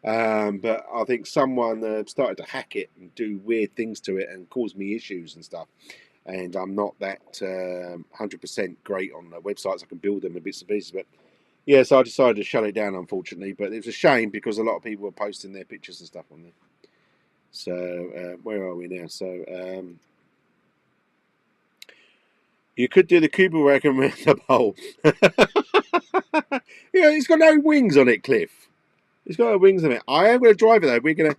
but I think someone started to hack it and do weird things to it and cause me issues and stuff. And I'm not that 100% great on websites. I can build them in bits and pieces, but yeah, so I decided to shut it down, unfortunately. But it was a shame because a lot of people were posting their pictures and stuff on there. So where are we now? So you could do the Cooper wagon around the pole. Yeah, it's got no wings on it, Cliff. It's got no wings on it. I am going to drive it though. We're gonna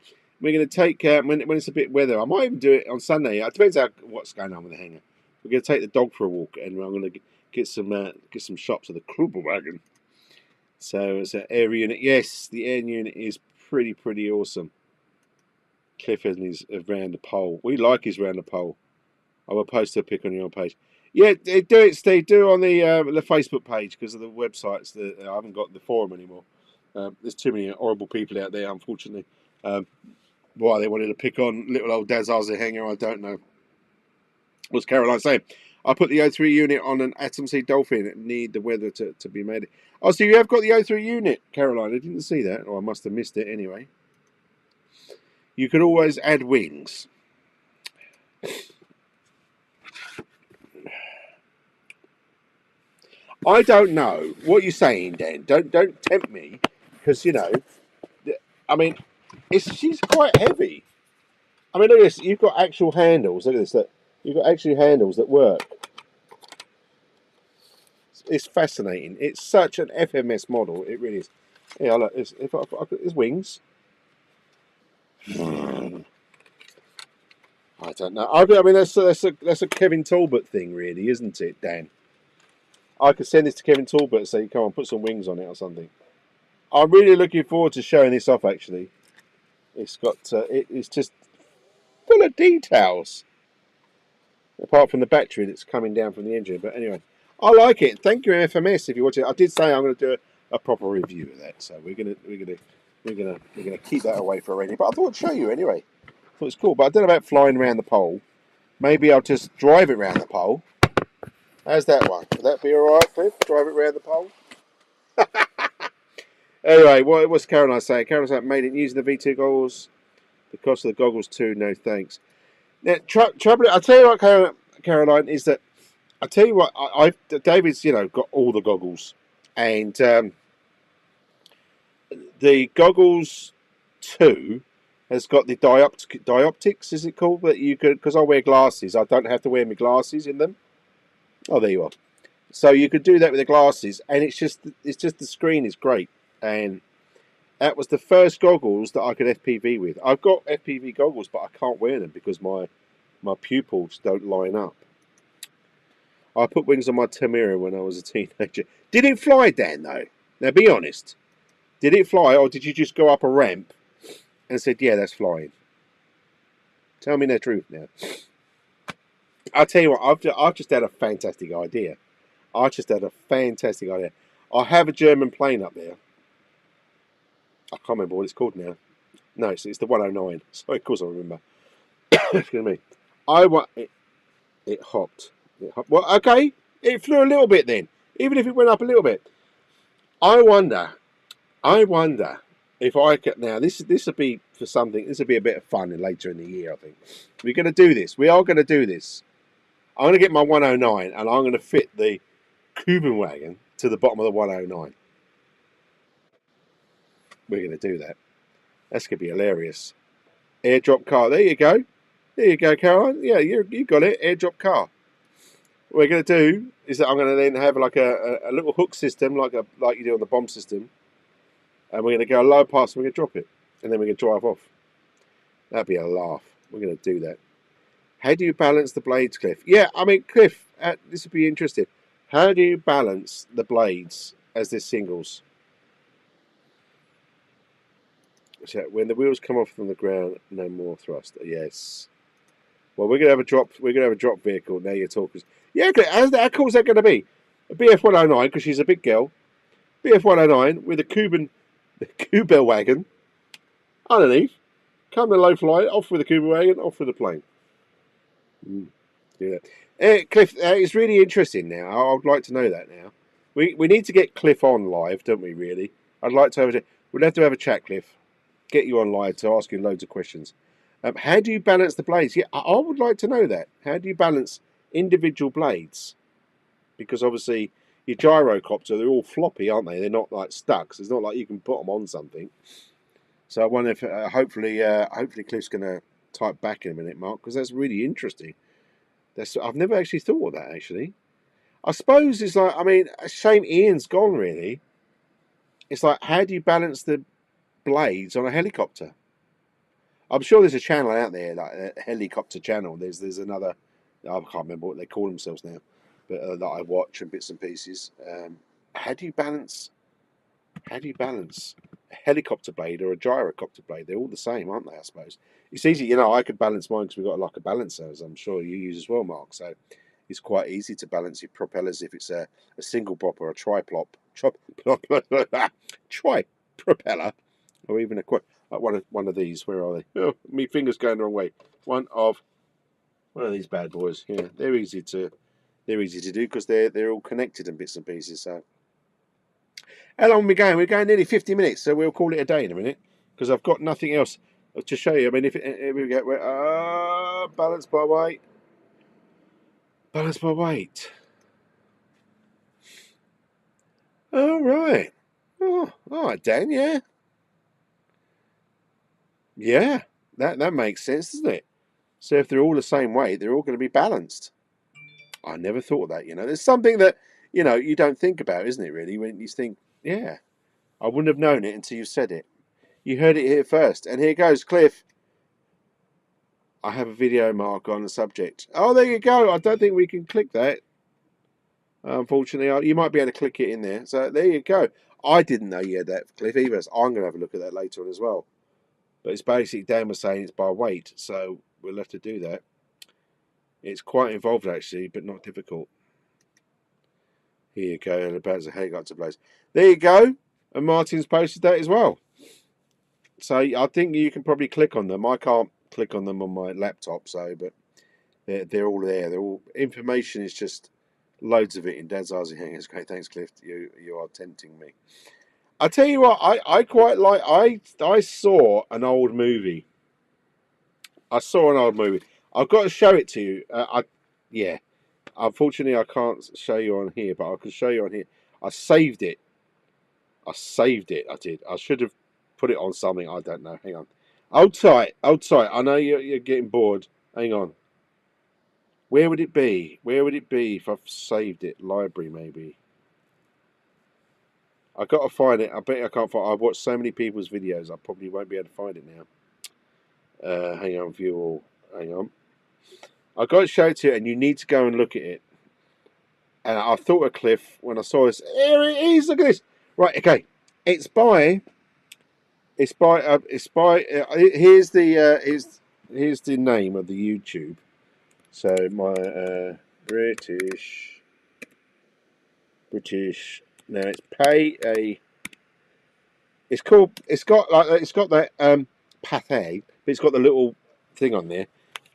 take when it's a bit weather. I might even do it on Sunday. It depends what's going on with the hangar. We're going to take the dog for a walk, and I'm going to get some shots of the Cooper wagon. So it's an air unit. Yes, the air unit is pretty awesome. Cliff has his around the pole. We like his round the pole. I will post a pic on your page. Yeah, do it, Steve. Do it on the Facebook page because of the websites. I haven't got the forum anymore. There's too many horrible people out there, unfortunately. Why they wanted to pick on little old Dad's RC Hangar, I don't know. What's Caroline saying? I put the O3 unit on an Atom Sea Dolphin. It need the weather to be made. Oh, so you have got the O3 unit, Caroline. I didn't see that. Or I must have missed it anyway. You could always add wings. I don't know what you're saying, Dan. Don't tempt me, because I mean, she's quite heavy. I mean, look at this. You've got actual handles. Look at this. You've got actual handles that work. It's fascinating. It's such an FMS model. It really is. Yeah, look. There's wings. I don't know. I mean, that's a Kevin Talbot thing, really, isn't it, Dan? I could send this to Kevin Talbot and say, "Come on, put some wings on it or something." I'm really looking forward to showing this off. Actually, it's got it's just full of details. Apart from the battery that's coming down from the engine, but anyway, I like it. Thank you, FMS, if you watch it. I did say I'm going to do a proper review of that, so we're gonna keep that away for already. But I thought I'd show you anyway. I thought it's cool, but I don't know about flying around the pole. Maybe I'll just drive it around the pole. How's that one? Would that be all right, Cliff? Drive it around the pole. Anyway, what's Caroline saying? Caroline saying, made it using the V2 goggles. The cost of the goggles too. No thanks. Now, trouble. I'll tell you what, Caroline, is that I tell you what. David's got all the goggles, and the goggles 2 has got the dioptics. Is it called? That you could, because I wear glasses. I don't have to wear my glasses in them. Oh, there you are. So you could do that with the glasses, and it's just the screen is great, and that was the first goggles that I could FPV with. I've got FPV goggles, but I can't wear them because my pupils don't line up. I put wings on my Tamira when I was a teenager. Did it fly, Dan, though? Now, be honest. Did it fly, or did you just go up a ramp and said, yeah, that's flying? Tell me the truth now. I'll tell you what, I've just had a fantastic idea. I have a German plane up there. I can't remember what it's called now. No, it's the 109. Sorry, of course I remember. Excuse me. It hopped. Well, okay. It flew a little bit then. Even if it went up a little bit. I wonder if I could. Now, this would be for something. This would be a bit of fun later in the year, I think. We're going to do this. We are going to do this. I'm going to get my 109 and I'm going to fit the Kuben wagon to the bottom of the 109. We're going to do that. That's going to be hilarious. Airdrop car. There you go. There you go, Caroline. Yeah, you got it. Airdrop car. What we're going to do is that I'm going to then have like a little hook system, like you do on the bomb system, and we're going to go low past and we're going to drop it, and then we're going to drive off. That'd be a laugh. We're going to do that. How do you balance the blades, Cliff? Yeah, I mean, Cliff, this would be interesting. How do you balance the blades as they're singles? So when the wheels come off from the ground, no more thrust. Yes. Well, we're gonna have a drop. We're gonna have a drop vehicle. Now you're talking. Yeah, how cool is that going to be? a BF 109 because she's a big girl. BF 109 with a Kuba wagon underneath. Come the low flight, off with the Kuba wagon, off with the plane. Yeah. Cliff, it's really interesting now. I'd like to know that now. We need to get Cliff on live, don't we, really? I'd like to have a... We'd have to have a chat, Cliff. Get you on live to ask you loads of questions. How do you balance the blades? Yeah, I would like to know that. How do you balance individual blades? Because obviously your gyrocopter, they're all floppy, aren't they? They're not like stuck. So it's not like you can put them on something. So I wonder if hopefully Cliff's going to type back in a minute, Mark, because that's really interesting. I've never actually thought of that, actually. I suppose it's like, I mean, a shame Ian's gone, really. It's like, how do you balance the blades on a helicopter? I'm sure there's a channel out there, like a helicopter channel. There's another, I can't remember what they call themselves now, but that I watch and bits and pieces. How do you balance a helicopter blade or a gyrocopter blade? They're all the same, aren't they? I suppose it's easy. You know, I could balance mine because we've got like a balancer, as I'm sure you use as well, Mark. So it's quite easy to balance your propellers if it's a single prop or a tri propeller, or even one of these. Where are they? Oh, my finger's going the wrong way. One of these bad boys. Yeah, they're easy to do because they're all connected in bits and pieces. So. How long are we going? We're going nearly 50 minutes, so we'll call it a day in a minute because I've got nothing else to show you. I mean, here we go. Balance by weight. Balance by weight. All right. Oh, all right, Dan. Yeah. Yeah. That makes sense, doesn't it? So if they're all the same weight, they're all going to be balanced. I never thought of that. You know, there's something that you don't think about, isn't it? Really, when you think, yeah, I wouldn't have known it until you said it. You heard it here first, and here goes, Cliff. I have a video mark on the subject. Oh, there you go. I don't think we can click that. Unfortunately, you might be able to click it in there. So there you go. I didn't know you had that, Cliff, either. So I'm going to have a look at that later on as well. But it's basically, Dan was saying it's by weight. So we'll have to do that. It's quite involved, actually, but not difficult. Here you go. And about the helicopter blades. There you go. And Martin's posted that as well. So I think you can probably click on them. I can't click on them on my laptop, but they're all there. They're all information is just loads of it in Dad's Eyes and Hangers. Great, thanks, Cliff. You are tempting me. I tell you what, I quite like. I saw an old movie. I've got to show it to you. Yeah. Unfortunately, I can't show you on here, but I can show you on here. I saved it. I did. I should have put it on something. I don't know. Hang on. Hold tight. I know you're getting bored. Hang on. Where would it be? If I've saved it? Library, maybe. I've got to find it. I bet I can't find it. I've watched so many people's videos. I probably won't be able to find it now. Hang on, view all. Hang on. I've got to show it to you, and you need to go and look at it. And I thought of Cliff when I saw this. Here it is. Look at this. Right. Okay. Here's the name of the YouTube. So my British. Now it's pay a. It's called. It's got that Pathé, but it's got the little thing on there.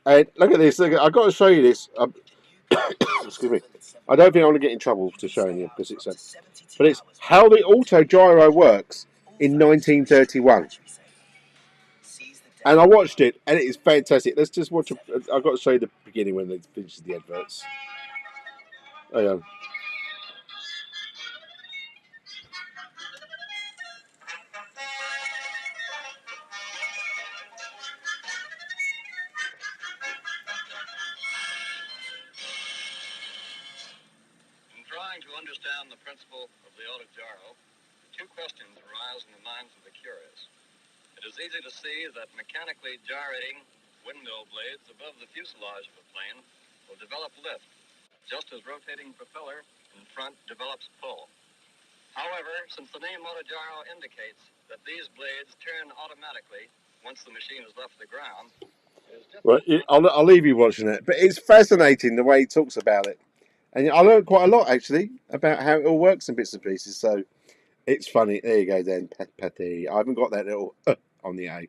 And look at this. I've got to show you this. Excuse me. I don't think I want to get in trouble for showing you because but it's how the auto gyro works in 1931. And I watched it, and it is fantastic. Let's just watch. I've got to show you the beginning when they finish the adverts. Hang on. In trying to understand the principle of the autogyro, two questions arise in the minds of the curious. It is easy to see that mechanically gyrating windmill blades above the fuselage of a plane will develop lift, just as rotating propeller in front develops pull. However, since the name autogyro indicates that these blades turn automatically once the machine has left the ground, Well, I'll leave you watching it, but it's fascinating the way he talks about it. And I learned quite a lot actually about how it all works in bits and pieces. So it's funny. There you go, then. Patty. I haven't got that little on the A,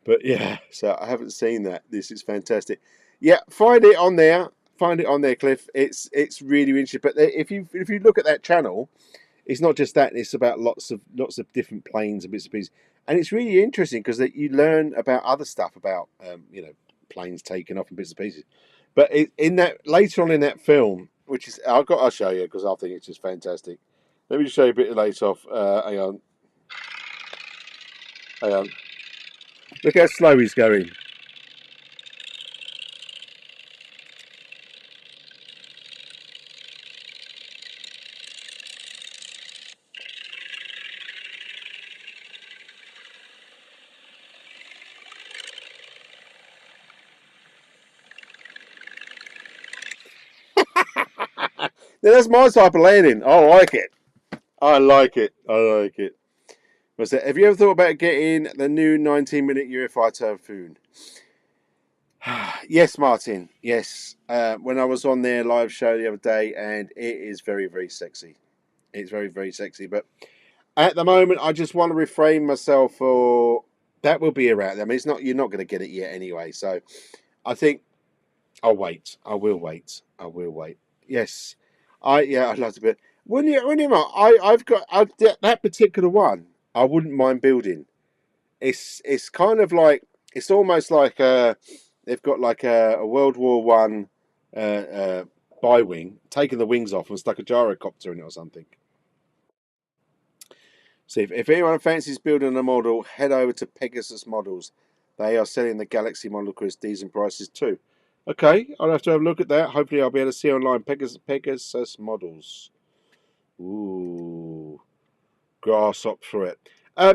but yeah. So I haven't seen that. This is fantastic. Yeah, find it on there. Find it on there, Cliff. It's really interesting. But if you look at that channel, it's not just that. It's about lots of different planes and bits and pieces, and it's really interesting because you learn about other stuff about planes taking off and bits and pieces. But in that later on in that film, which is I'll show you because I think it's just fantastic. Let me just show you a bit of later off. Hang on, hang on. Look how slow he's going. Now, that's my type of landing. I like it. I like it. I like it. Was that? Have you ever thought about getting the new 19-minute UFI Typhoon? Yes, Martin. Yes. When I was on their live show the other day, and it is very, very sexy. It's very, very sexy. But at the moment, I just want to refrain myself for that will be around. I mean, it's not. You're not going to get it yet anyway. So I think I'll wait. I will wait. I will wait. Yes. I'd love to. But I've got that particular one. I wouldn't mind building. It's kind of like it's almost like they've got like a World War One bi wing, taken the wings off and stuck a gyrocopter in it or something. So if anyone fancies building a model, head over to Pegasus Models. They are selling the Galaxy model because decent prices too. Okay, I'll have to have a look at that. Hopefully, I'll be able to see online Pegasus Models. Ooh, grass up for it.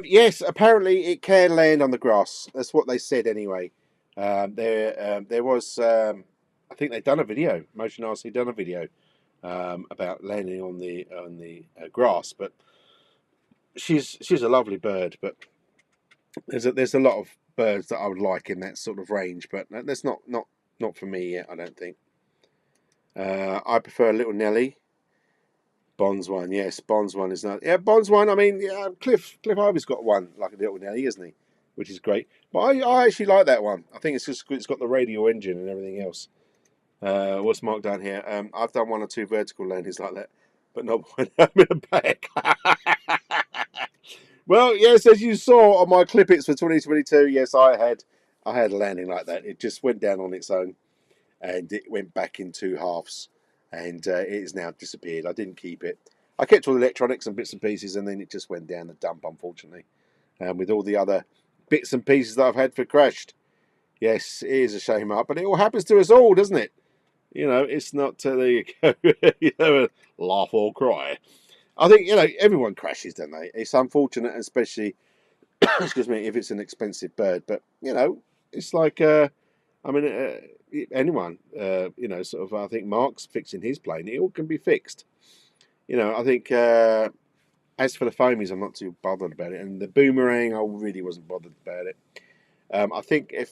Yes, apparently it can land on the grass. That's what they said anyway. There was, I think they've done a video. Motion RC done a video about landing on the grass. But she's a lovely bird. But there's a lot of birds that I would like in that sort of range. But that's not for me yet. I don't think. I prefer Little Nelly. Bond's one, yes. Bond's one is not. Yeah, Bond's one. I mean, yeah, Cliff Harvey's got one like a Little Nelly, isn't he? Which is great. But I actually like that one. I think it's got the radial engine and everything else. What's marked down here? I've done one or two vertical landings like that, but not one in a back. Well, yes, as you saw on my clippets for 2022, yes, I had a landing like that. It just went down on its own, and it went back in two halves, and it has now disappeared. I didn't keep it. I kept all the electronics and bits and pieces, and then it just went down the dump, unfortunately. With all the other bits and pieces that I've had for crashed. Yes, it is a shame, but it all happens to us all, doesn't it? It's not there you go. Laugh or cry. I think everyone crashes, don't they? It's unfortunate, especially excuse me, if it's an expensive bird. But it's like I mean, anyone, sort of. I think Mark's fixing his plane. It all can be fixed. I think as for the foamies, I'm not too bothered about it, and the boomerang, I really wasn't bothered about it. I think if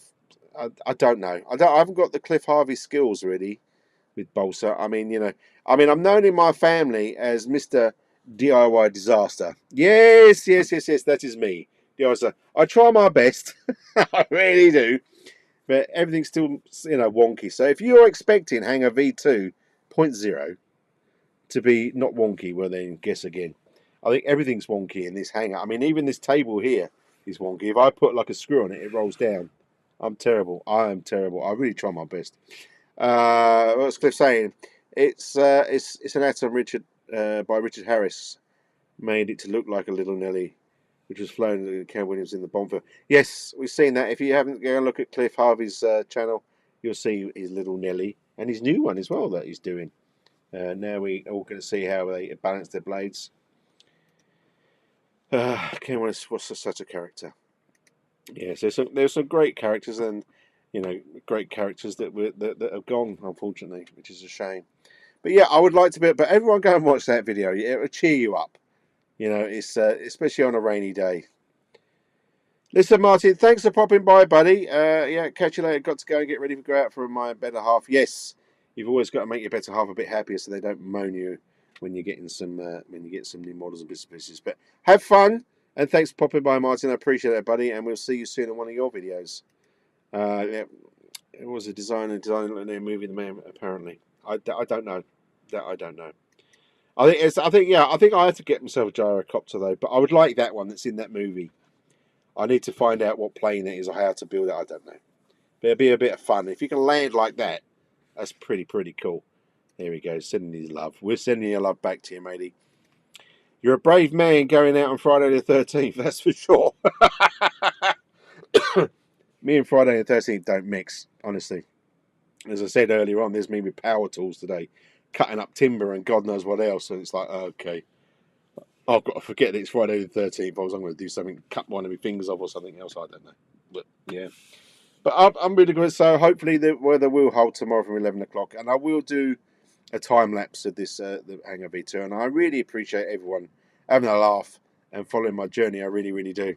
I don't know, I haven't got the Cliff Harvey skills really with balsa. I mean, I'm known in my family as Mister DIY Disaster. Yes, yes, yes, yes, that is me. DIY. I try my best, I really do, but everything's still wonky. So if you're expecting Hangar V2.0 to be not wonky, well then guess again. I think everything's wonky in this hangar. I mean, even this table here is wonky. If I put like a screw on it, it rolls down. I'm terrible. I am terrible. I really try my best. What's Cliff saying? It's an atom by Richard Harris. Made it to look like a Little Nelly, which was flown to Cam Williams in the Bonfire. Yes, we've seen that. If you haven't go and look at Cliff Harvey's channel, you'll see his Little Nelly and his new one as well that he's doing. Now we all going to see how they balance their blades. Cam Williams was such a character. Yes, there's some great characters and great characters that have gone, unfortunately, which is a shame. But yeah, I would like to be. But everyone go and watch that video. It will cheer you up. It's especially on a rainy day. Listen, Martin, thanks for popping by, buddy. Yeah, catch you later. Got to go and get ready to go out for my better half. Yes, You've always got to make your better half a bit happier so they don't moan you when you're getting some when you get some new models and bits and pieces. But have fun, and thanks for popping by, Martin. I appreciate that, buddy, and we'll see you soon in one of your videos. Yeah, it was a designer designing a movie, The Man. Apparently, I don't know. That I don't know. I think it's. I think yeah. I think I have to get myself a gyrocopter though. But I would like that one that's in that movie. I need to find out what plane it is or how to build it. I don't know. But it'll be a bit of fun if you can land like that. That's pretty cool. There we go. Sending his love. We're sending your love back to you, matey. You're a brave man going out on Friday the 13th. That's for sure. Me and Friday the 13th don't mix, honestly. As I said earlier on, there's me with power tools today, cutting up timber and God knows what else. And it's like, okay, I've got to forget that it's Friday the 13th. I'm going to do something, cut one of my fingers off or something else. I don't know. But yeah. But I'm really good. So hopefully the weather will hold tomorrow from 11 o'clock. And I will do a time lapse of this the Hangar V2. And I really appreciate everyone having a laugh and following my journey. I really do.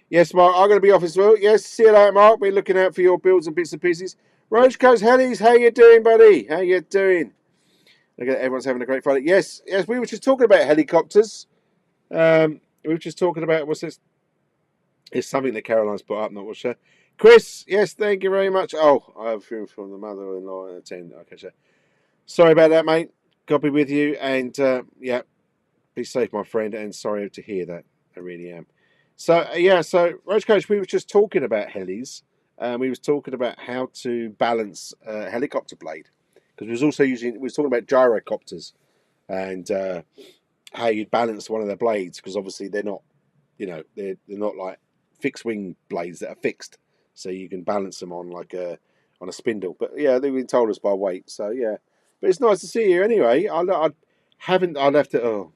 Yes, Mark, I'm going to be off as well. Yes, see you later, Mark. We're looking out for your builds and bits and pieces. Roach Coast Hellies, how you doing, buddy? How you doing? Look at everyone's having a great Friday. Yes, we were just talking about helicopters. We were just talking about, what's this? It's something that Caroline's put up, not what's sure. Chris, yes, thank you very much. Oh, I have a few from the mother-in-law and 10. Okay, sure. Sorry about that, mate. God be with you. And, yeah, be safe, my friend. And sorry to hear that. I really am. So, yeah, so, Roach Coach, we were just talking about helis. We was talking about how to balance a helicopter blade. Because we was talking about gyrocopters. And how you'd balance one of their blades. Because obviously they're not, they're not like fixed wing blades that are fixed. So you can balance them on on a spindle. But yeah, they've been told us by weight. So yeah, but it's nice to see you anyway. I haven't. I'll have to. Oh,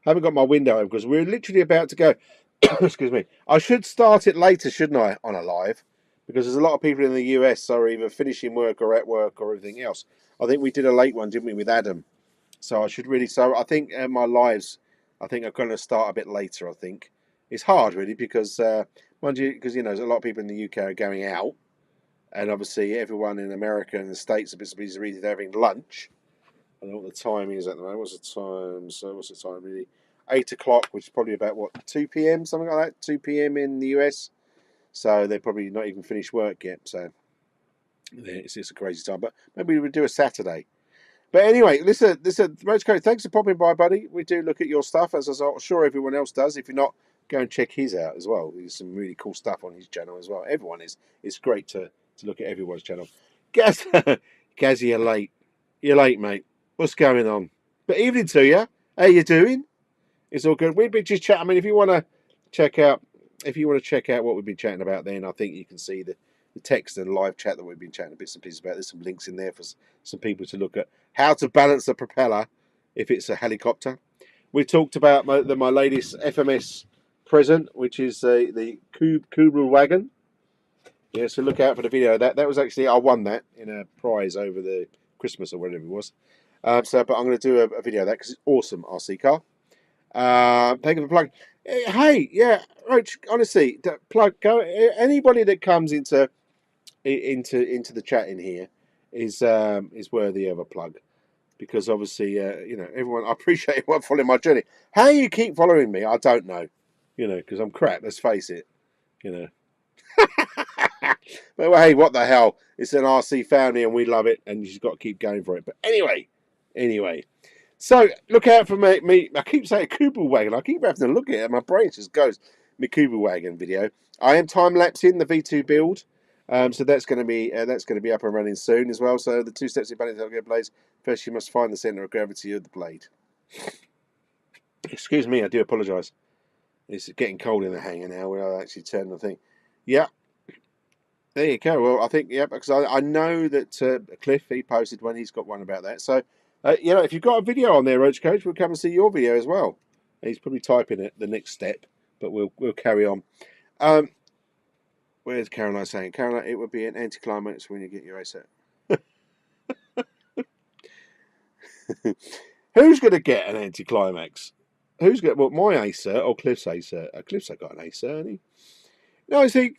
haven't got my window open because we're literally about to go. Excuse me. I should start it later, shouldn't I, on a live? Because there's a lot of people in the US are either finishing work or at work or everything else. I think we did a late one, didn't we, with Adam? So I should really. So I think my lives. I think are going to start a bit later. I think it's hard really because. Mind you, because a lot of people in the UK are going out, and obviously everyone in America and the States are busy having lunch. I don't know what the time is at the moment. What's the time? So what's the time really? 8 o'clock, which is probably about what 2 p.m. something like that. 2 p.m. in the US. So they're probably not even finished work yet. So it's a crazy time. But maybe we would do a Saturday. But anyway, listen, Roach Coach, thanks for popping by, buddy. We do look at your stuff, as I'm sure everyone else does. If you're not, go and check his out as well. There's some really cool stuff on his channel as well. Everyone is. It's great to look at everyone's channel. Gaz, Gaz, you're late. You're late, mate. What's going on? But evening to you. How you doing? It's all good. We've been just chatting. I mean, if you want to check out what we've been chatting about, then I think you can see the text and live chat that we've been chatting bits and pieces about. There's some links in there for some people to look at how to balance a propeller if it's a helicopter. We talked about my latest FMS present, which is the Kubel wagon. Yeah, so look out for the video. That was actually, I won that in a prize over the Christmas or whatever it was. But I'm going to do a video of that because it's awesome RC car. Thank you for plugging. Hey, yeah, Roach, honestly, go. Anybody that comes into the chat in here is worthy of a plug. Because obviously, everyone, I appreciate everyone following my journey. How you keep following me, I don't know. Because I'm crap, let's face it. But hey, what the hell? It's an RC family and we love it and you've got to keep going for it. But anyway. So, look out for me. I keep saying Kubel wagon. I keep having to look at it and my brain just goes, my Kubel wagon video. I am time-lapsing the V2 build. So that's going to be up and running soon as well. So the 2 steps in balancing blades. First, you must find the centre of gravity of the blade. Excuse me, I do apologise. It's getting cold in the hangar now. Where I actually turn the thing. Yeah, there you go. Well, I think because I know that Cliff, he posted one. He's got one about that. So if you've got a video on there, Roach Coach, we'll come and see your video as well. He's probably typing it the next step, but we'll carry on. Where's Caroline saying? Caroline, it would be an anticlimax when you get your ASAT. Who's going to get an anticlimax? Who's got my ASAT or Cliff's ASAT? Cliff's got an ASAT, hasn't he? No, see,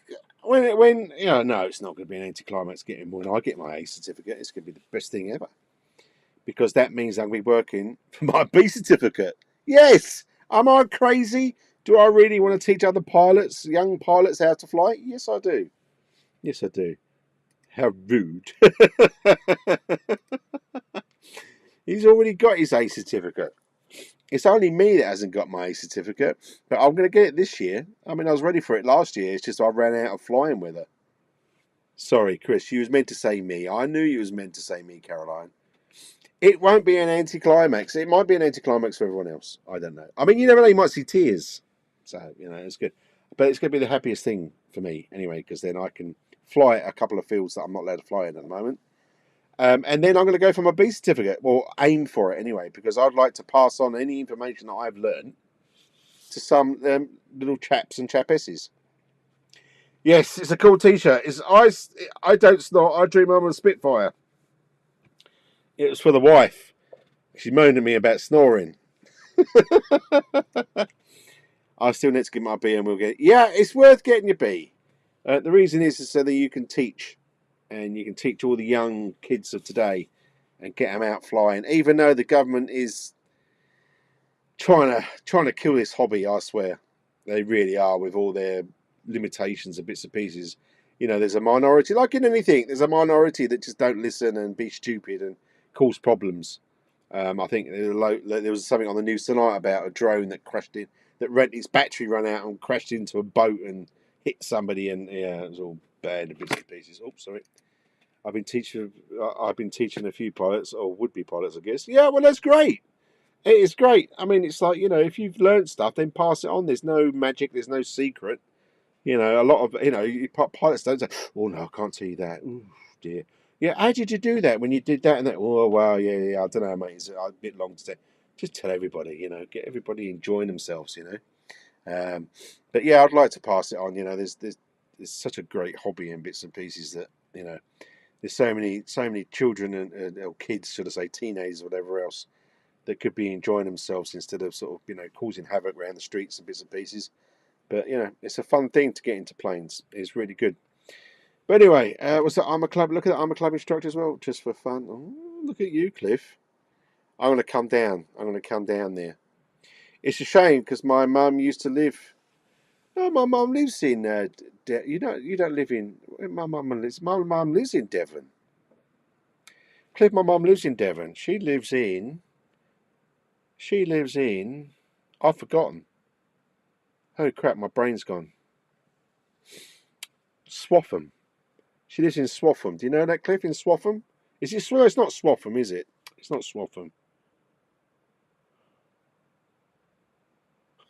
when you know, no, it's not going to be an anticlimax getting when I get my A certificate. It's going to be the best thing ever because that means I'm going to be working for my B certificate. Yes, am I crazy? Do I really want to teach other pilots, young pilots, how to fly? Yes, I do. Yes, I do. How rude. He's already got his A certificate. It's only me that hasn't got my A certificate, but I'm going to get it this year. I mean, I was ready for it last year. It's just I ran out of flying with her. Sorry, Chris. You was meant to say me. I knew you was meant to say me, Caroline. It won't be an anticlimax. It might be an anticlimax for everyone else. I don't know. I mean, you never know. You might see tears. So, you know, it's good. But it's going to be the happiest thing for me anyway, because then I can fly a couple of fields that I'm not allowed to fly in at the moment. And then I'm going to go for my B certificate. Well, aim for it anyway, because I'd like to pass on any information that I've learned to some little chaps and chapesses. Yes, it's a cool T-shirt. I don't snort. I dream I'm a Spitfire. It was for the wife. She moaned at me about snoring. I still need to get my B and we'll get. Yeah, it's worth getting your B. The reason is so that you can teach, and you can teach all the young kids of today, and get them out flying. Even though the government is trying to kill this hobby, I swear they really are with all their limitations and bits and pieces. You know, there's a minority, like in anything, there's a minority that just don't listen and be stupid and cause problems. I think there was something on the news tonight about a drone that crashed in, that its battery ran out and crashed into a boat and hit somebody, and yeah, it was all bad and bits and pieces. Oh, sorry. I've been teaching a few pilots, or would-be pilots, I guess. Yeah, well, that's great. It is great. I mean, it's like, you know, if you've learned stuff, then pass it on. There's no magic. There's no secret. You know, a lot of, you know, pilots don't say, oh, no, I can't tell you that. Ooh, dear. Yeah, how did you do that when you did that and that? Oh, well, yeah, I don't know, mate. It's a bit long to say. Just tell everybody, you know, get everybody enjoying themselves, you know. But yeah, I'd like to pass it on. You know, there's such a great hobby and bits and pieces that, you know, there's so many children and or kids, should I say, teenagers, or whatever else, that could be enjoying themselves instead of sort of, you know, causing havoc around the streets and bits and pieces. But, you know, it's a fun thing to get into planes. It's really good. But anyway, what's that Armour Club? Look at that Armour Club instructor as well, just for fun. Oh, look at you, Cliff. I'm going to come down. I'm going to come down there. It's a shame because my mum used to live. No, my mum lives in. You don't live in. My mum lives. My mum lives in Devon. Cliff, my mum lives in Devon. She lives in. I've forgotten. Holy crap, my brain's gone. Swaffham. She lives in Swaffham. Do you know that, Cliff, in Swaffham? Is it? Well, it's not Swaffham, is it? It's not Swaffham.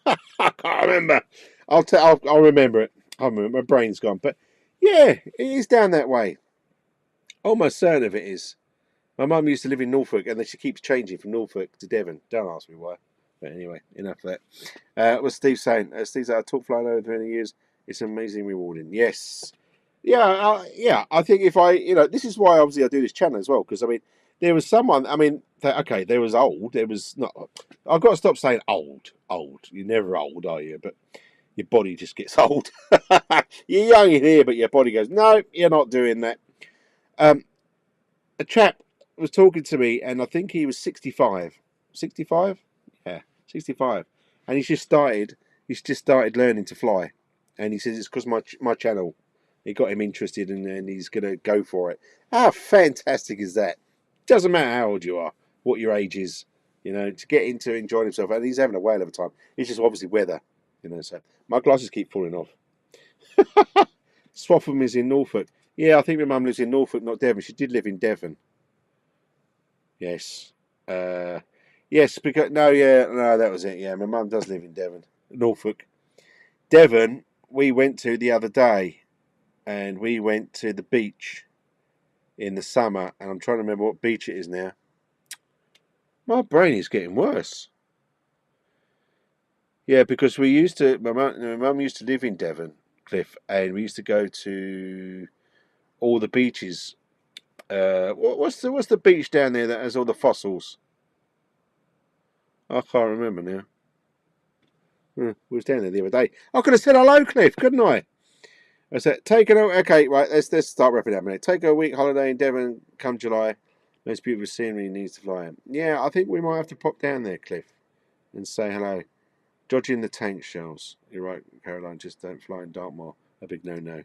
I can't remember. I'll remember it. I'll remember. My brain's gone. But yeah, it is down that way. Almost certain of it is. My mum used to live in Norfolk, and then she keeps changing from Norfolk to Devon. Don't ask me why. But anyway, enough of that. What's Steve saying? Steve said, I taught flying over 20 years. It's amazing rewarding. Yes. Yeah. I think if this is why obviously I do this channel as well, because I mean, there was someone. I mean, okay, there was old. There was not. I've got to stop saying old. Old. You're never old, are you? But your body just gets old. You're young in here, but your body goes, no, you're not doing that. A chap was talking to me, and I think he was 65. 65? Yeah, 65. And he's just started learning to fly. And he says it's because my channel, it got him interested, and he's going to go for it. How fantastic is that? Doesn't matter how old you are, what your age is, you know, to get into enjoying himself. And he's having a whale of a time. It's just obviously weather, you know. So my glasses keep falling off. Swaffham is in Norfolk. Yeah, I think my mum lives in Norfolk, not Devon. She did live in Devon. Yes. Yes, because no, that was it. Yeah, my mum does live in Devon, Norfolk. Devon, we went to the other day, and we went to the beach in the summer, and I'm trying to remember what beach it is now. My brain is getting worse. Yeah, because my mum used to live in Devon, Cliff, and we used to go to all the beaches. What's the beach down there that has all the fossils? I can't remember now. We was down there the other day. I could have said hello, Cliff, couldn't I? I said, okay, right, let's start wrapping up a minute. Take a week holiday in Devon come July. Most beautiful scenery needs to fly in. Yeah, I think we might have to pop down there, Cliff, and say hello. Dodging the tank shells. You're right, Caroline, just don't fly in Dartmoor. A big no-no.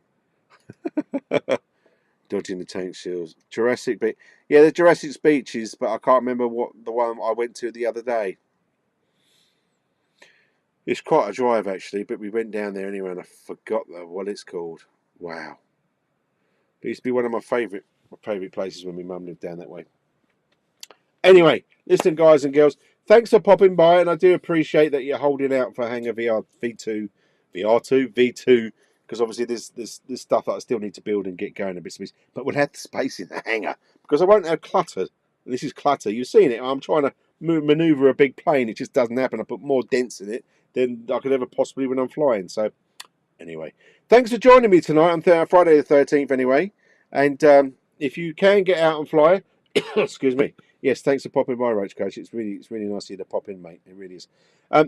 Dodging the tank shells. Jurassic Beach. Yeah, the Jurassic Beaches, but I can't remember what the one I went to the other day. It's quite a drive, actually, but we went down there anyway, and I forgot what it's called. Wow. It used to be one of my favourite places when my mum lived down that way. Anyway, listen, guys and girls, thanks for popping by, and I do appreciate that you're holding out for Hangar VR V2, V2, because obviously there's stuff that I still need to build and get going a bit, but we'll have the space in the hangar because I won't have clutter. This is clutter. You've seen it. I'm trying to maneuver a big plane. It just doesn't happen. I put more dents in it than I could ever possibly when I'm flying. So anyway, thanks for joining me tonight on Friday the 13th. Anyway, and if you can get out and fly, excuse me. Yes, thanks for popping by, Roach Coach. It's really nice of you to pop in, mate. It really is.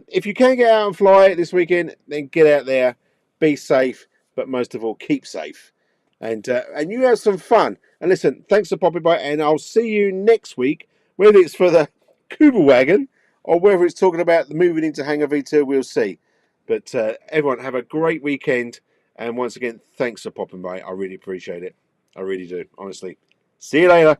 If you can get out and fly this weekend, then get out there, be safe, but most of all, keep safe, and you have some fun. And listen, thanks for popping by, and I'll see you next week, whether it's for the Kuba wagon or whether it's talking about the moving into Hangar V2. We'll see. But everyone, have a great weekend, and once again, thanks for popping by. I really appreciate it. I really do, honestly. See you later.